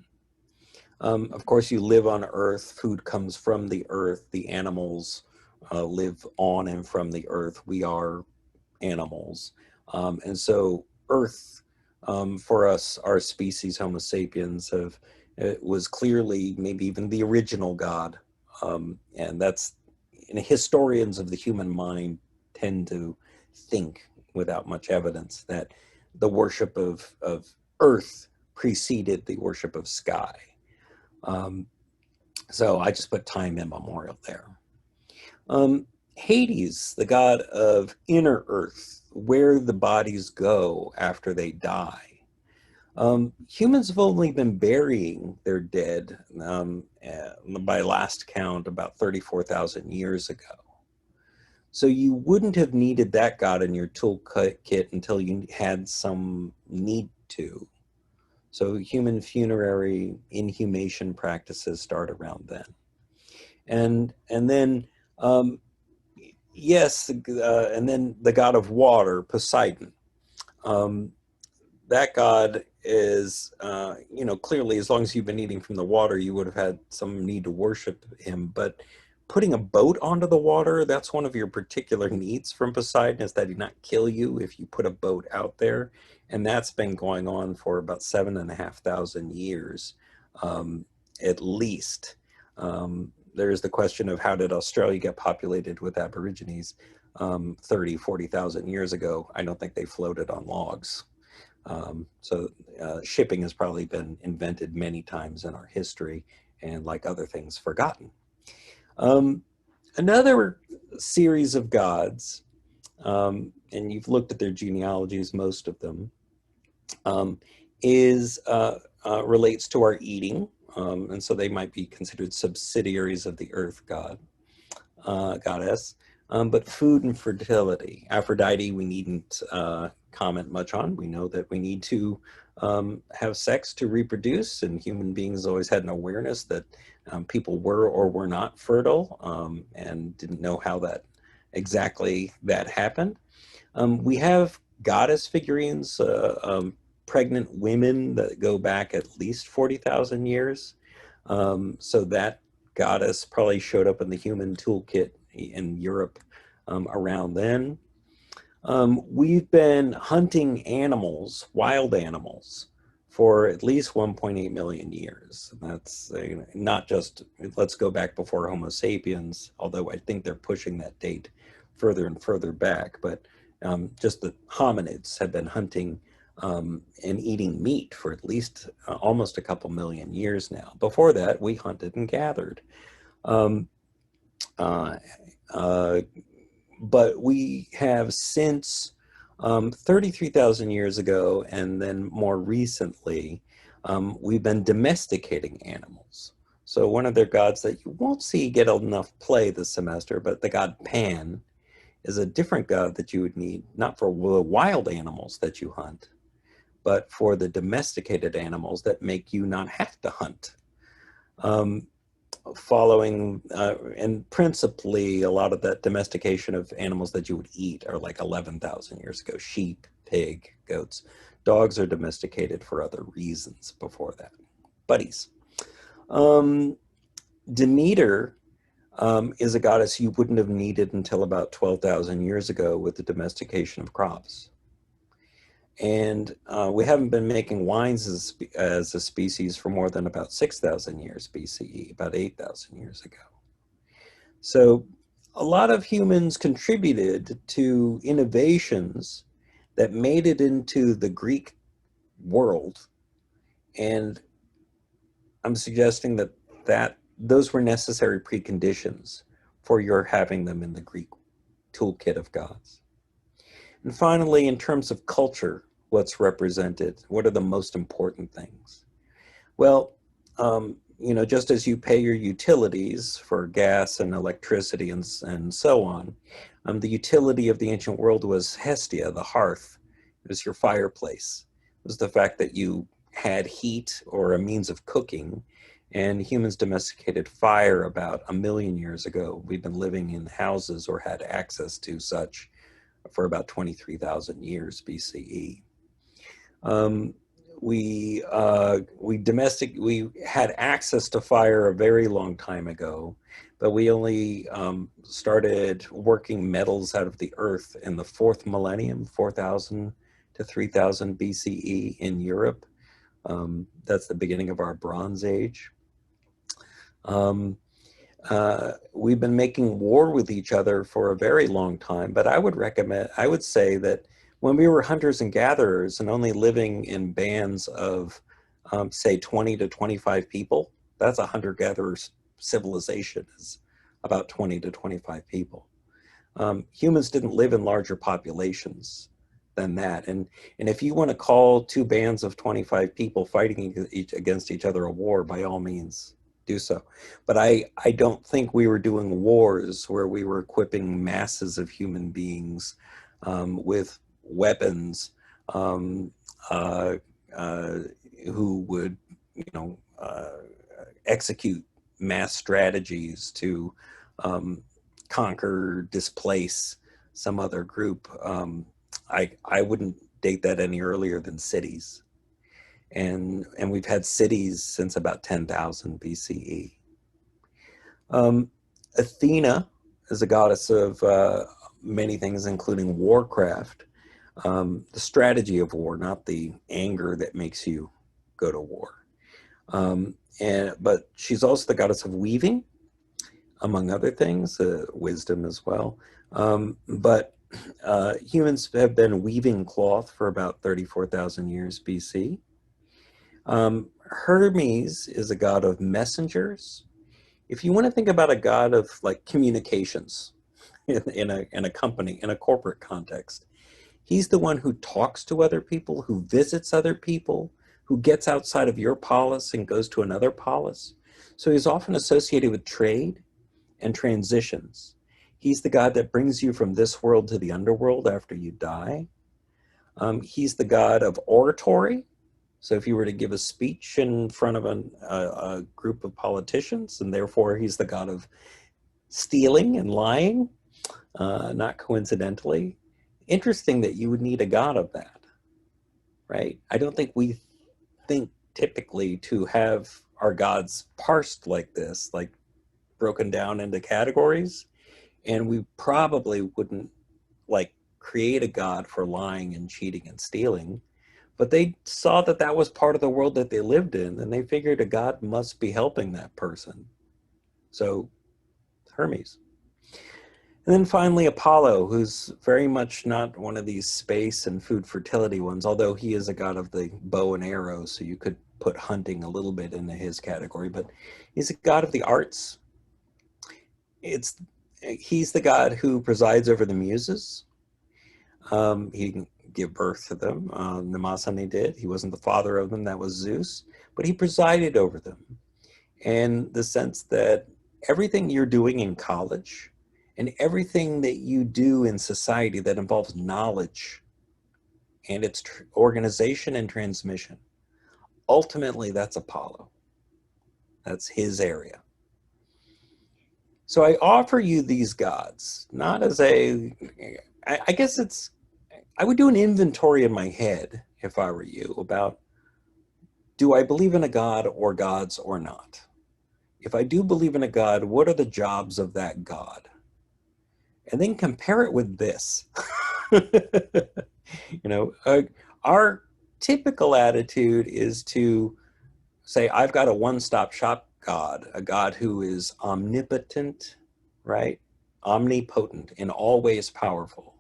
Of course, you live on Earth. Food comes from the Earth. The animals live on and from the Earth. We are animals. And so Earth, for us, our species, Homo sapiens, it was clearly maybe even the original god. And that's, and historians of the human mind tend to think, without much evidence, that the worship of Earth preceded the worship of sky. So I just put time immemorial there. Hades, the god of inner Earth, where the bodies go after they die. Humans have only been burying their dead, by last count, about 34,000 years ago. So you wouldn't have needed that god in your toolkit until you had some need to. So human funerary inhumation practices start around then. And then yes, and then the god of water, Poseidon. Um, that god is, clearly, as long as you've been eating from the water, you would have had some need to worship him. But putting a boat onto the water, that's one of your particular needs from Poseidon, is that he not kill you if you put a boat out there. And that's been going on for about 7,500 years, at least. There's the question of how did Australia get populated with Aborigines 30, 40,000 years ago? I don't think they floated on logs. So shipping has probably been invented many times in our history and, like other things, forgotten. Um, Another series of gods, and you've looked at their genealogies, most of them, is relates to our eating, and so they might be considered subsidiaries of the earth goddess. But food and fertility. Aphrodite, we needn't comment much on. We know that we need to have sex to reproduce, and human beings always had an awareness that people were or were not fertile, and didn't know how that exactly that happened. We have goddess figurines, pregnant women that go back at least 40,000 years. So that goddess probably showed up in the human toolkit in Europe around then. We've been hunting animals, wild animals, for at least 1.8 million years. That's not just, let's go back before Homo sapiens, although I think they're pushing that date further and further back. But just the hominids have been hunting and eating meat for at least almost a couple million years now. Before that, we hunted and gathered. Um, uh, uh, but we have since 33,000 years ago, and then more recently, we've been domesticating animals. So one of their gods that you won't see get enough play this semester, but the god Pan is a different god that you would need, not for the wild animals that you hunt, but for the domesticated animals that make you not have to hunt. Um, Following, and principally a lot of that domestication of animals that you would eat are like 11,000 years ago: sheep, pig, goats. Dogs are domesticated for other reasons before that. Buddies. Um, Demeter is a goddess you wouldn't have needed until about 12,000 years ago with the domestication of crops. And we haven't been making wines as a species for more than about 6,000 years BCE, about 8,000 years ago. So a lot of humans contributed to innovations that made it into the Greek world. And I'm suggesting that those were necessary preconditions for your having them in the Greek toolkit of gods. And finally, in terms of culture, what's represented? What are the most important things? Well, just as you pay your utilities for gas and electricity and so on, the utility of the ancient world was Hestia, the hearth. It was your fireplace. It was the fact that you had heat or a means of cooking, and humans domesticated fire about 1 million years ago. We've been living in houses or had access to such for about 23,000 years BCE. We had access to fire a very long time ago, but we only started working metals out of the earth in the fourth millennium, 4,000 to 3,000 BCE in Europe. That's the beginning of our Bronze Age. We've been making war with each other for a very long time, but I would say that when we were hunters and gatherers and only living in bands of, say, 20 to 25 people, that's a hunter-gatherer civilization, is about 20 to 25 people. Humans didn't live in larger populations than that. And if you want to call two bands of 25 people fighting against each other a war, by all means, do so. But I don't think we were doing wars where we were equipping masses of human beings with weapons um, uh, uh, who would, you know, execute mass strategies to um, conquer, displace some other group. I wouldn't date that any earlier than cities, and we've had cities since about 10,000 BCE. Um, Athena is a goddess of many things, including warcraft, the strategy of war, not the anger that makes you go to war. But she's also the goddess of weaving, among other things, wisdom as well. But humans have been weaving cloth for about 34,000 years BC. Hermes is a god of messengers. If you want to think about a god of like communications in a company, in a corporate context, he's the one who talks to other people, who visits other people, who gets outside of your polis and goes to another polis. So he's often associated with trade and transitions. He's the god that brings you from this world to the underworld after you die. He's the god of oratory. So if you were to give a speech in front of a group of politicians, and therefore he's the god of stealing and lying, not coincidentally. Interesting that you would need a god of that, right? I don't think we think typically to have our gods parsed like this, like broken down into categories, and we probably wouldn't like create a god for lying and cheating and stealing, but they saw that that was part of the world that they lived in, and they figured a god must be helping that person. So Hermes. And then finally, Apollo, who's very much not one of these space and food fertility ones, although he is a god of the bow and arrow, so you could put hunting a little bit into his category, but he's a god of the arts. He's the god who presides over the muses. He can give birth to them. Mnemosyne did. He wasn't the father of them, that was Zeus, but he presided over them. And the sense that everything you're doing in college and everything that you do in society that involves knowledge and its organization and transmission, ultimately that's Apollo. That's his area. So I offer you these gods, not as I guess I would do an inventory in my head if I were you about, do I believe in a god or gods or not? If I do believe in a god, what are the jobs of that god? And then compare it with this. Our typical attitude is to say, I've got a one-stop shop god, a god who is omnipotent, right? Omnipotent and always powerful,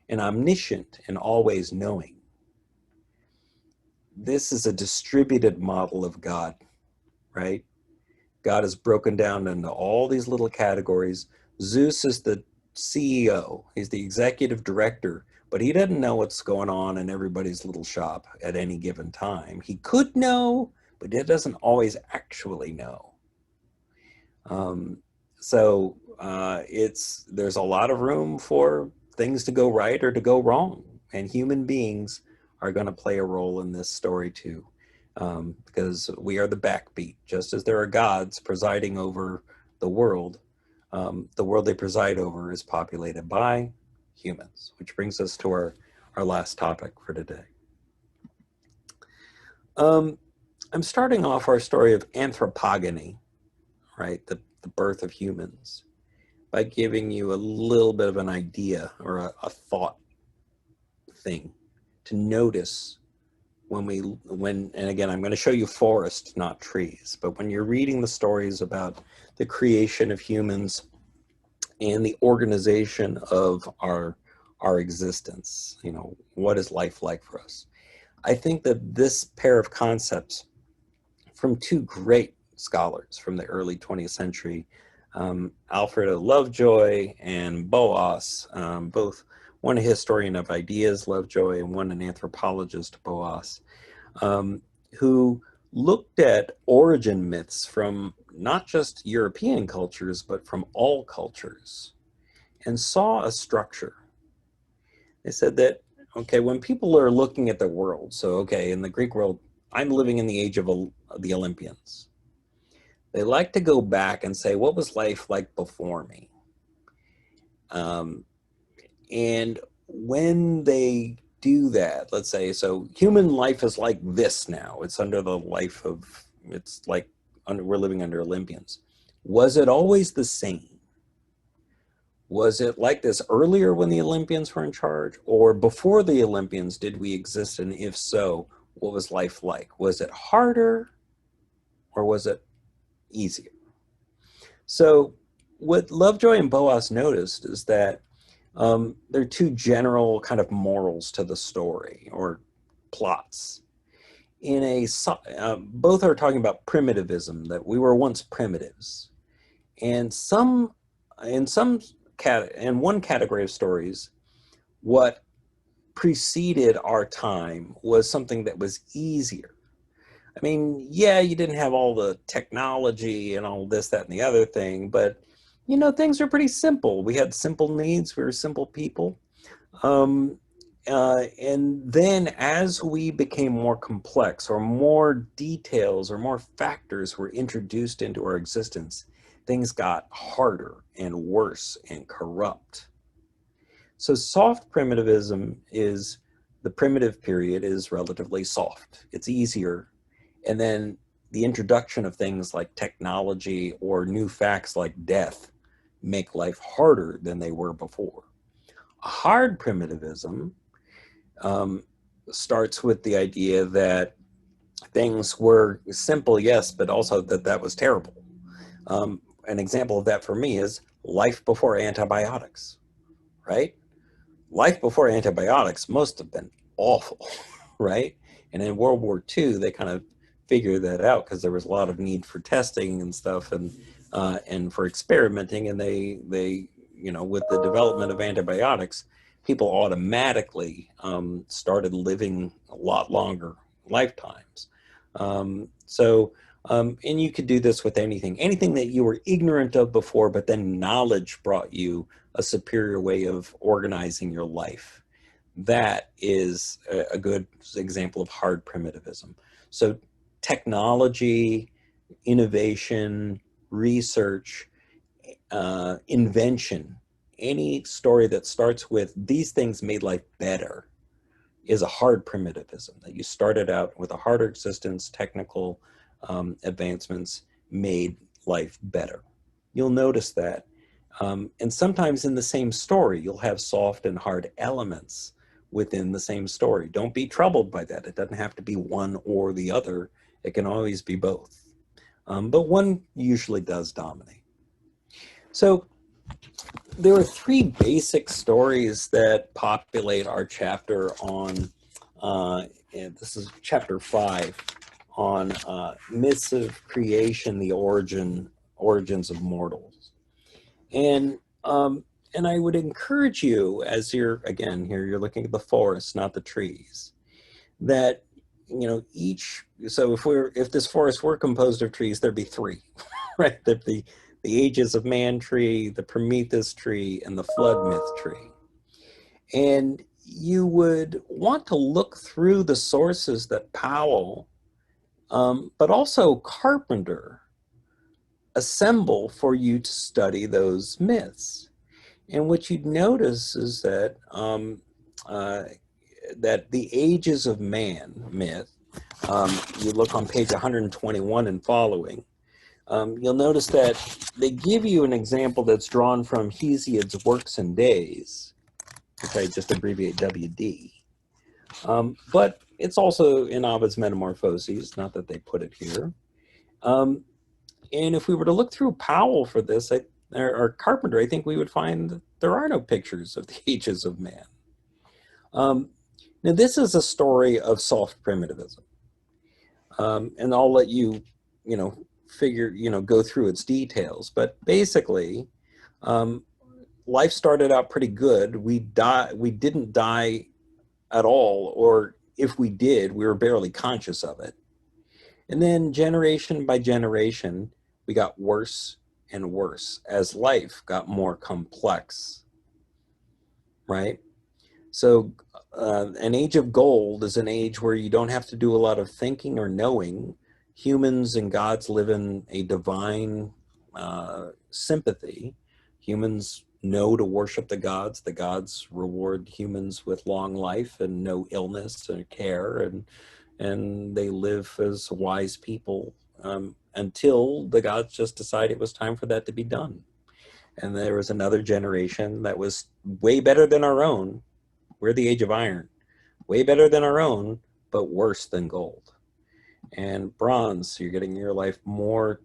and omniscient and always knowing. This is a distributed model of God, right? God is broken down into all these little categories. Zeus is the CEO. He's the executive director, but he doesn't know what's going on in everybody's little shop at any given time. He could know, but he doesn't always actually know. There's a lot of room for things to go right or to go wrong, and human beings are going to play a role in this story too, because we are the backbeat. Just as there are gods presiding over the world they preside over is populated by humans, which brings us to our last topic for today. I'm starting off our story of anthropogony, right, the birth of humans, by giving you a little bit of an idea or a thought thing to notice and again, I'm going to show you forests, not trees, but when you're reading the stories about the creation of humans and the organization of our existence, what is life like for us? I think that this pair of concepts from two great scholars from the early 20th century, Alfredo Lovejoy and Boas, both one a historian of ideas, Lovejoy, and one an anthropologist, Boas, who looked at origin myths from not just European cultures, but from all cultures, and saw a structure. They said that, okay, when people are looking at the world, so, okay, in the Greek world, I'm living in the age of the Olympians. They like to go back and say, what was life like before me? Um, and when they do that, let's say, so human life is like this now. It's under the life of, it's like we're living under Olympians. Was it always the same? Was it like this earlier when the Olympians were in charge, or before the Olympians did we exist? And if so, what was life like? Was it harder or was it easier? So what Lovejoy and Boas noticed is that there are two general kind of morals to the story or plots. Both are talking about primitivism, that we were once primitives, and in one category of stories, what preceded our time was something that was easier. I mean, yeah, you didn't have all the technology and all this, that, and the other thing, but things are pretty simple. We had simple needs. We were simple people. Um, and then as we became more complex, or more details or more factors were introduced into our existence, things got harder and worse and corrupt. So soft primitivism is, the primitive period is relatively soft. It's easier. And then the introduction of things like technology or new facts like death make life harder than they were before. Hard primitivism starts with the idea that things were simple, yes, but also that that was terrible. An example of that for me is life before antibiotics, right? Life before antibiotics must have been awful, right? And in World War II, they kind of figured that out because there was a lot of need for testing and stuff, and for experimenting. And they with the development of antibiotics, people automatically started living a lot longer lifetimes. And you could do this with anything that you were ignorant of before, but then knowledge brought you a superior way of organizing your life. That is a good example of hard primitivism. So technology, innovation, research, invention, any story that starts with these things made life better is a hard primitivism, that you started out with a harder existence, technical advancements made life better. You'll notice that. And sometimes in the same story, you'll have soft and hard elements within the same story. Don't be troubled by that. It doesn't have to be one or the other. It can always be both. But one usually does dominate. So there are three basic stories that populate our chapter on, and this is chapter 5, on myths of creation, the origins of mortals. And and I would encourage you, as you're, again, here you're looking at the forest, not the trees, that so if this forest were composed of trees, there'd be three, right? There'd be the Ages of Man tree, the Prometheus tree, and the Flood Myth tree. And you would want to look through the sources that Powell, but also Carpenter, assemble for you to study those myths. And what you'd notice is that that the Ages of Man myth, you look on page 121 and following, you'll notice that they give you an example that's drawn from Hesiod's Works and Days, which I just abbreviate WD. But it's also in Ovid's Metamorphoses, not that they put it here. And if we were to look through Powell for this, or Carpenter, I think we would find that there are no pictures of the Ages of Man. Now, this is a story of soft primitivism. And I'll let you, go through its details. But basically, life started out pretty good. We didn't die at all, or if we did, we were barely conscious of it. And then generation by generation, we got worse and worse as life got more complex, right? So, an age of gold is an age where you don't have to do a lot of thinking or knowing. Humans and gods live in a divine sympathy. Humans know to worship the gods. The gods reward humans with long life and no illness and care, and they live as wise people until the gods just decide it was time for that to be done. And there was another generation that was way better than our own. We're the age of iron, way better than our own, but worse than gold. And bronze, so you're getting your life more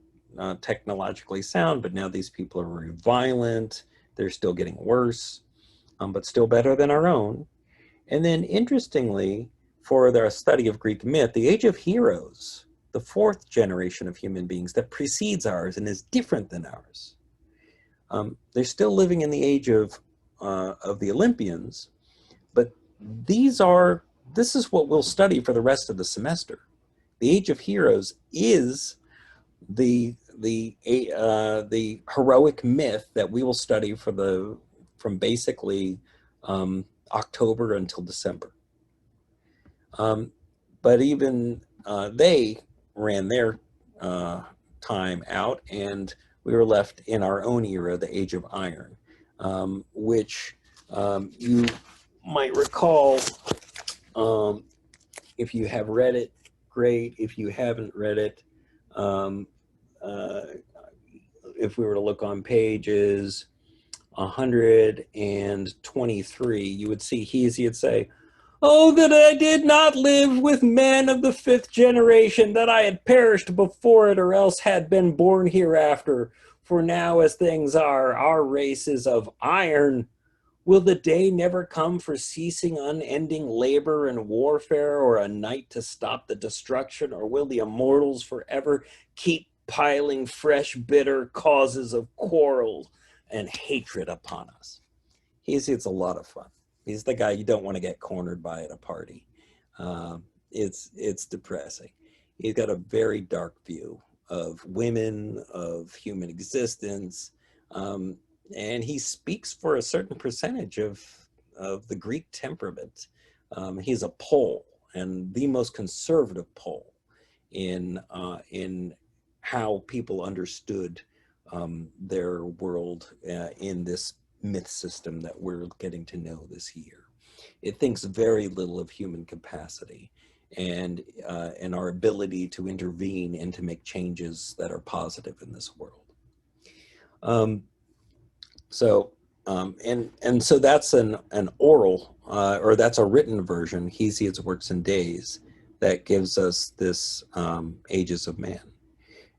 technologically sound, but now these people are very violent. They're still getting worse, but still better than our own. And then interestingly, for their study of Greek myth, the age of heroes, the fourth generation of human beings that precedes ours and is different than ours. They're still living in the age of the Olympians, but this is what we'll study for the rest of the semester. The Age of Heroes is the heroic myth that we will study from basically October until December. But even they ran their time out, and we were left in our own era, the Age of Iron, which you might recall. If you have read it, great. If you haven't read it, um, if we were to look on pages 123, you would see Hesiod say, "Oh, that I did not live with men of the fifth generation, that I had perished before it, or else had been born hereafter. For now, as things are, our race is of iron. Will the day never come for ceasing unending labor and warfare, or a night to stop the destruction? Or will the immortals forever keep piling fresh bitter causes of quarrel and hatred upon us?" It's a lot of fun. He's the guy you don't want to get cornered by at a party. It's depressing. He's got a very dark view of women, of human existence, and he speaks for a certain percentage of the Greek temperament. He's a Pole, and the most conservative Pole in how people understood their world in this myth system that we're getting to know this year. It thinks very little of human capacity and our ability to intervene and to make changes that are positive in this world. So that's an oral or that's a written version, Hesiod's Works and Days, that gives us this Ages of Man.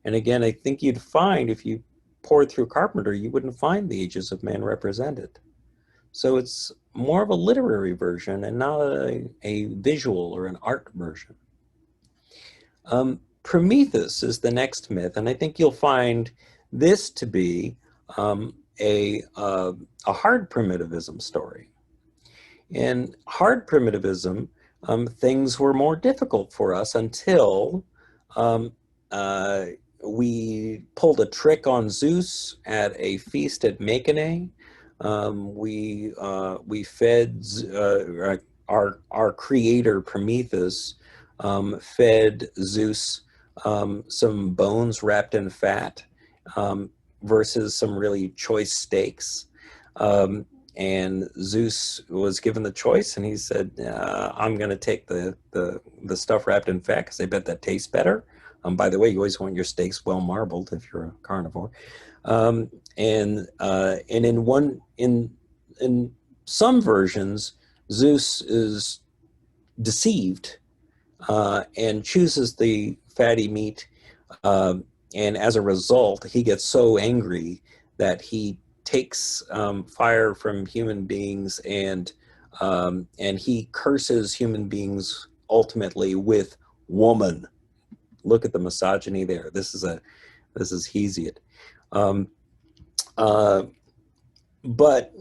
And again, I think you'd find if you poured through Carpenter, you wouldn't find the Ages of Man represented. So it's more of a literary version and not a visual or an art version. Prometheus is the next myth, and I think you'll find this to be a hard primitivism story. In hard primitivism, things were more difficult for us until we pulled a trick on Zeus at a feast at Mycenae. We fed our creator Prometheus fed Zeus some bones wrapped in fat versus some really choice steaks. And Zeus was given the choice, and he said, "I'm going to take the stuff wrapped in fat because I bet that tastes better." By the way, you always want your steaks well marbled if you're a carnivore. And in some versions, Zeus is deceived and chooses the fatty meat, and as a result, he gets so angry that he takes fire from human beings and he curses human beings ultimately with woman. Look at the misogyny there. This is Hesiod. But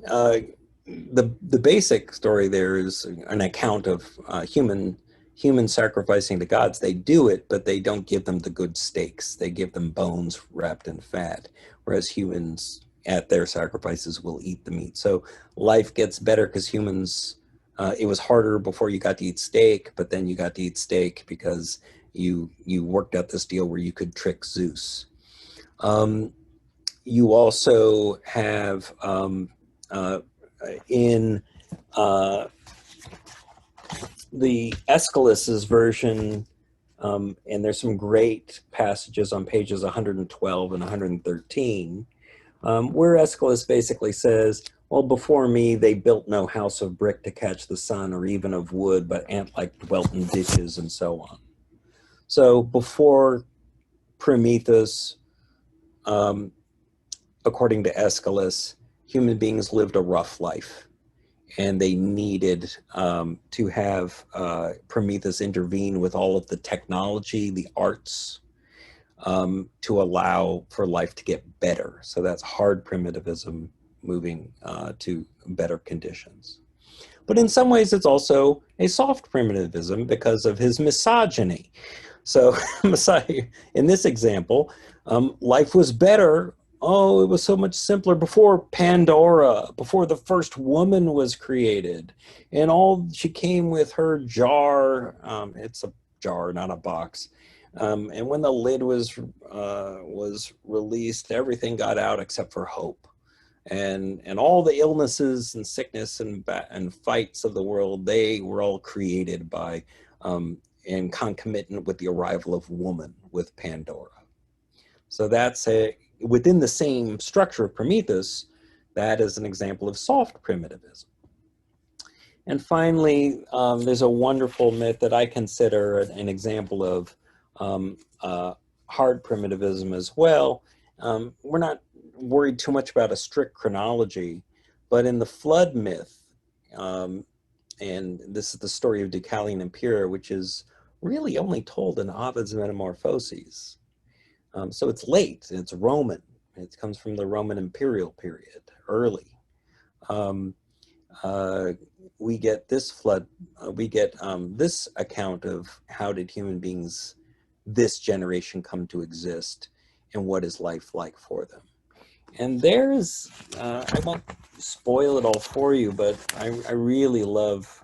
the basic story there is an account of human humans sacrificing to gods, they do it, but they don't give them the good steaks. They give them bones wrapped in fat, whereas humans at their sacrifices will eat the meat. So life gets better because humans, it was harder before you got to eat steak, but then you got to eat steak because you worked out this deal where you could trick Zeus. You also have in the Aeschylus's version, and there's some great passages on pages 112 and 113, where Aeschylus basically says, well, before me, they built no house of brick to catch the sun or even of wood, but ant-like dwelt in ditches and so on. So before Prometheus, according to Aeschylus, human beings lived a rough life, and they needed to have Prometheus intervene with all of the technology, the arts, to allow for life to get better. So that's hard primitivism moving to better conditions. But in some ways, it's also a soft primitivism because of his misogyny. So in this example, life was better. Oh, it was so much simpler before Pandora, before the first woman was created. And she came with her jar. It's a jar, not a box. And when the lid was released, everything got out except for hope. And all the illnesses and sickness and fights of the world, they were all created by and concomitant with the arrival of woman with Pandora. So that's within the same structure of Prometheus, that is an example of soft primitivism. And finally, there's a wonderful myth that I consider an example of hard primitivism as well. We're not worried too much about a strict chronology, but in the flood myth, and this is the story of Deucalion and Pyrrha, which is really only told in Ovid's Metamorphoses. So it's late, it's Roman. It comes from the Roman imperial period, early. We get this flood, we get this account of how did human beings, this generation, come to exist, and what is life like for them. And there's, I won't spoil it all for you, but I really love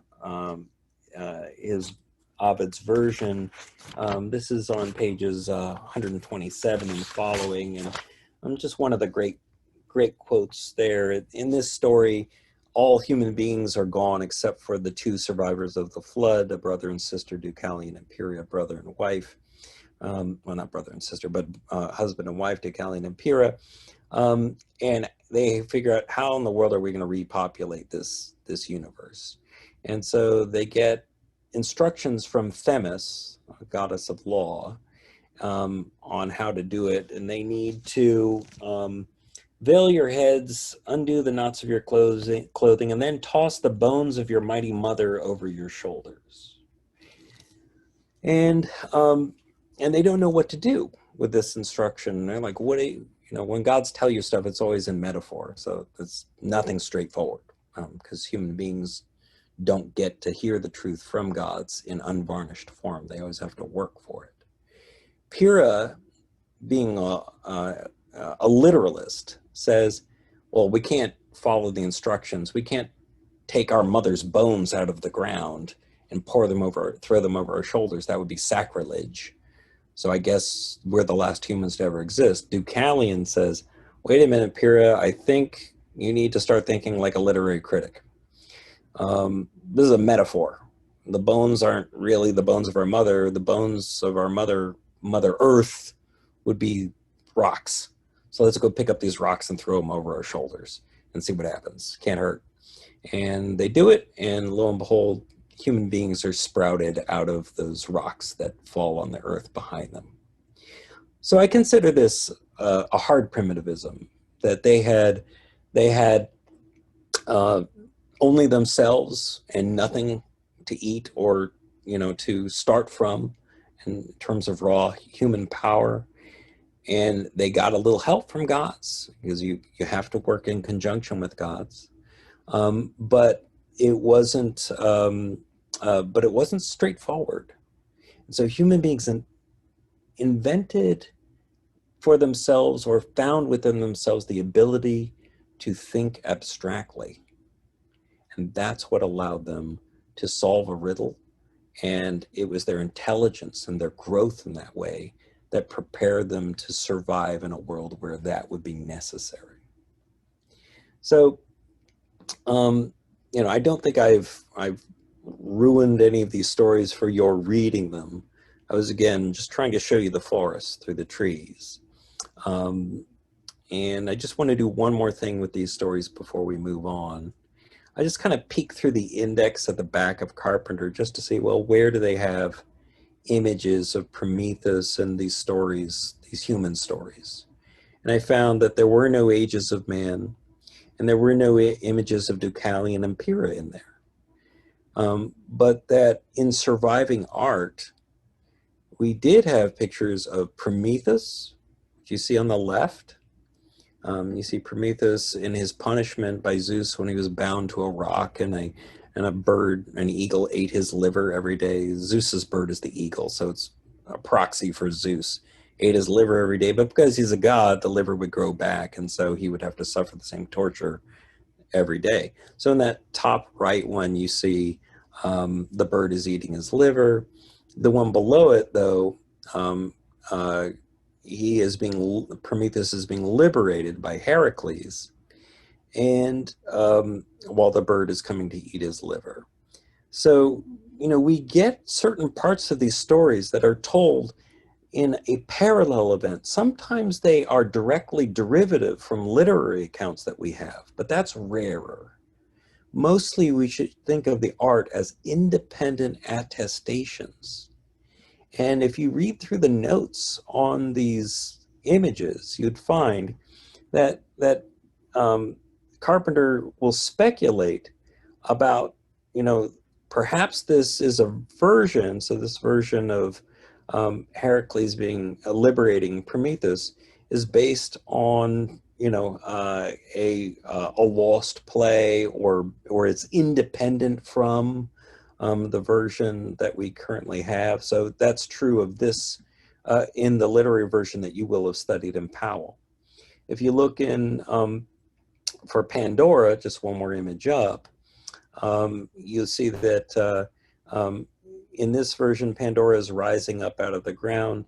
his Ovid's version. This is on pages 127 and following, and just one of the great quotes there. In this story, all human beings are gone except for the two survivors of the flood, a brother and sister, Deucalion and Pyrrha, brother and wife. Well, not brother and sister, but husband and wife, Deucalion and Pyrrha. And they figure out, how in the world are we going to repopulate this universe? And so they get instructions from Themis, a goddess of law, on how to do it. And they need to veil your heads, undo the knots of your clothing, and then toss the bones of your mighty mother over your shoulders. And they don't know what to do with this instruction. They're like, what do you know, when gods tell you stuff, it's always in metaphor. So it's nothing straightforward, because human beings don't get to hear the truth from gods in unvarnished form. They always have to work for it. Pyrrha, being a literalist, says, well, we can't follow the instructions. We can't take our mother's bones out of the ground and throw them over our shoulders. That would be sacrilege. So I guess we're the last humans to ever exist. Deucalion says, wait a minute, Pyrrha, I think you need to start thinking like a literary critic. This is a metaphor. The bones aren't really the bones of our mother. The bones of our mother Earth, would be rocks. So let's go pick up these rocks and throw them over our shoulders and see what happens. Can't hurt. And they do it, and lo and behold, human beings are sprouted out of those rocks that fall on the earth behind them. So I consider this a hard primitivism, that they had only themselves and nothing to eat or, to start from in terms of raw human power. And they got a little help from gods, because you have to work in conjunction with gods. But it wasn't but it wasn't straightforward. And so human beings invented for themselves or found within themselves the ability to think abstractly. And that's what allowed them to solve a riddle. And it was their intelligence and their growth in that way that prepared them to survive in a world where that would be necessary. So, I don't think I've ruined any of these stories for your reading them. I was, again, just trying to show you the forest through the trees. And I just want to do one more thing with these stories before we move on. I just kind of peek through the index at the back of Carpenter just to see, well, where do they have images of Prometheus and these stories, these human stories? And I found that there were no ages of man, and there were no images of Deucalion and Pyrrha in there. But that in surviving art, we did have pictures of Prometheus, which you see on the left. You see Prometheus in his punishment by Zeus when he was bound to a rock, and a bird, an eagle, ate his liver every day. Zeus's bird is the eagle, so it's a proxy for Zeus. Ate his liver every day, but because he's a god, the liver would grow back, and so he would have to suffer the same torture every day. So in that top right one, you see the bird is eating his liver. The one below it, though, Prometheus is being liberated by Heracles, and while the bird is coming to eat his liver. So, we get certain parts of these stories that are told in a parallel event. Sometimes they are directly derivative from literary accounts that we have, but that's rarer. Mostly we should think of the art as independent attestations. And if you read through the notes on these images, you'd find that Carpenter will speculate about, perhaps this is a version. So this version of Heracles being liberating Prometheus is based on, a lost play, or it's independent from the version that we currently have. So that's true of this in the literary version that you will have studied in Powell. If you look in for Pandora, just one more image up, you'll see that in this version, Pandora is rising up out of the ground,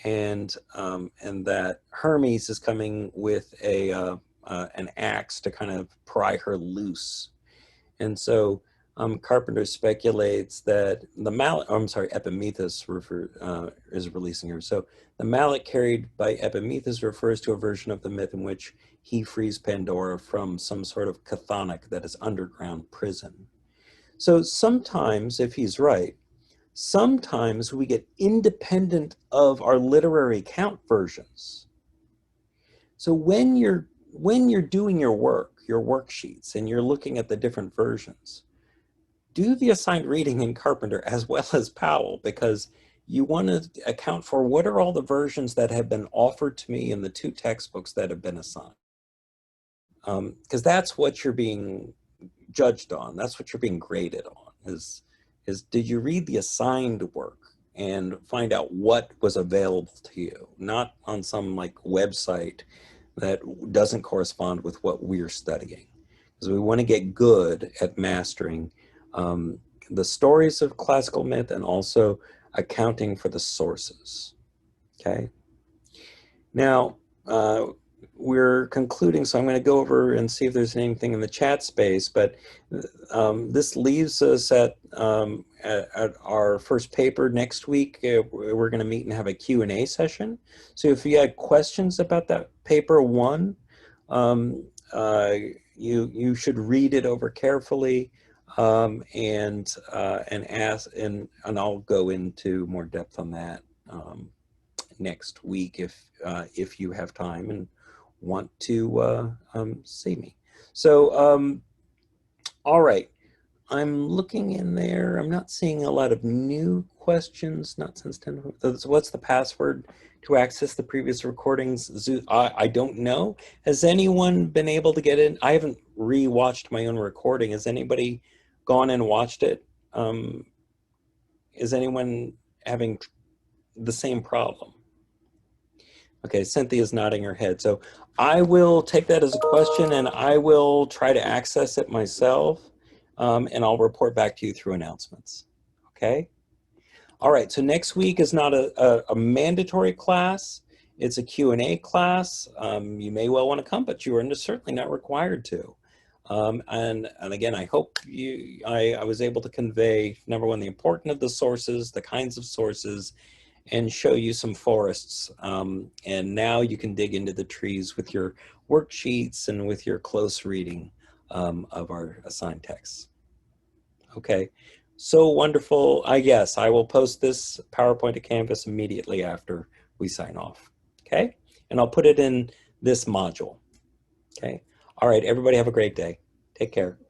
and that Hermes is coming with an axe to kind of pry her loose. And so Carpenter speculates that the mallet, Epimetheus is releasing her. So the mallet carried by Epimetheus refers to a version of the myth in which he frees Pandora from some sort of chthonic, that is underground prison. So sometimes, if he's right, sometimes we get independent of our literary account versions. So when you're doing your worksheets, and you're looking at the different versions, do the assigned reading in Carpenter as well as Powell, because you want to account for what are all the versions that have been offered to me in the two textbooks that have been assigned. Because that's what you're being judged on. That's what you're being graded on, is did you read the assigned work and find out what was available to you, not on some like website that doesn't correspond with what we're studying. Because we want to get good at mastering the stories of classical myth, and also accounting for the sources. Okay. Now, we're concluding, so I'm going to go over and see if there's anything in the chat space, but this leaves us at our first paper next week. We're going to meet and have a Q&A session. So if you had questions about that paper one, you should read it over carefully, and ask, and I'll go into more depth on that next week if you have time and want to see me. So, all right. I'm looking in there. I'm not seeing a lot of new questions, not since 10. What's the password to access the previous recordings? I don't know. Has anyone been able to get in? I haven't re-watched my own recording. Has anybody gone and watched it Is anyone having the same problem? Okay, Cynthia's nodding her head. So I will take that as a question and I will try to access it myself, and I'll report back to you through announcements. Okay? All right, so next week is not a mandatory class. It's a Q&A class. You may well want to come, but you are certainly not required to. And again, I hope I was able to convey, number one, the importance of the sources, the kinds of sources, and show you some forests. And now you can dig into the trees with your worksheets and with your close reading of our assigned texts. Okay, so wonderful. Yes, I will post this PowerPoint to Canvas immediately after we sign off. Okay, and I'll put it in this module. Okay, all right, everybody have a great day. Take care.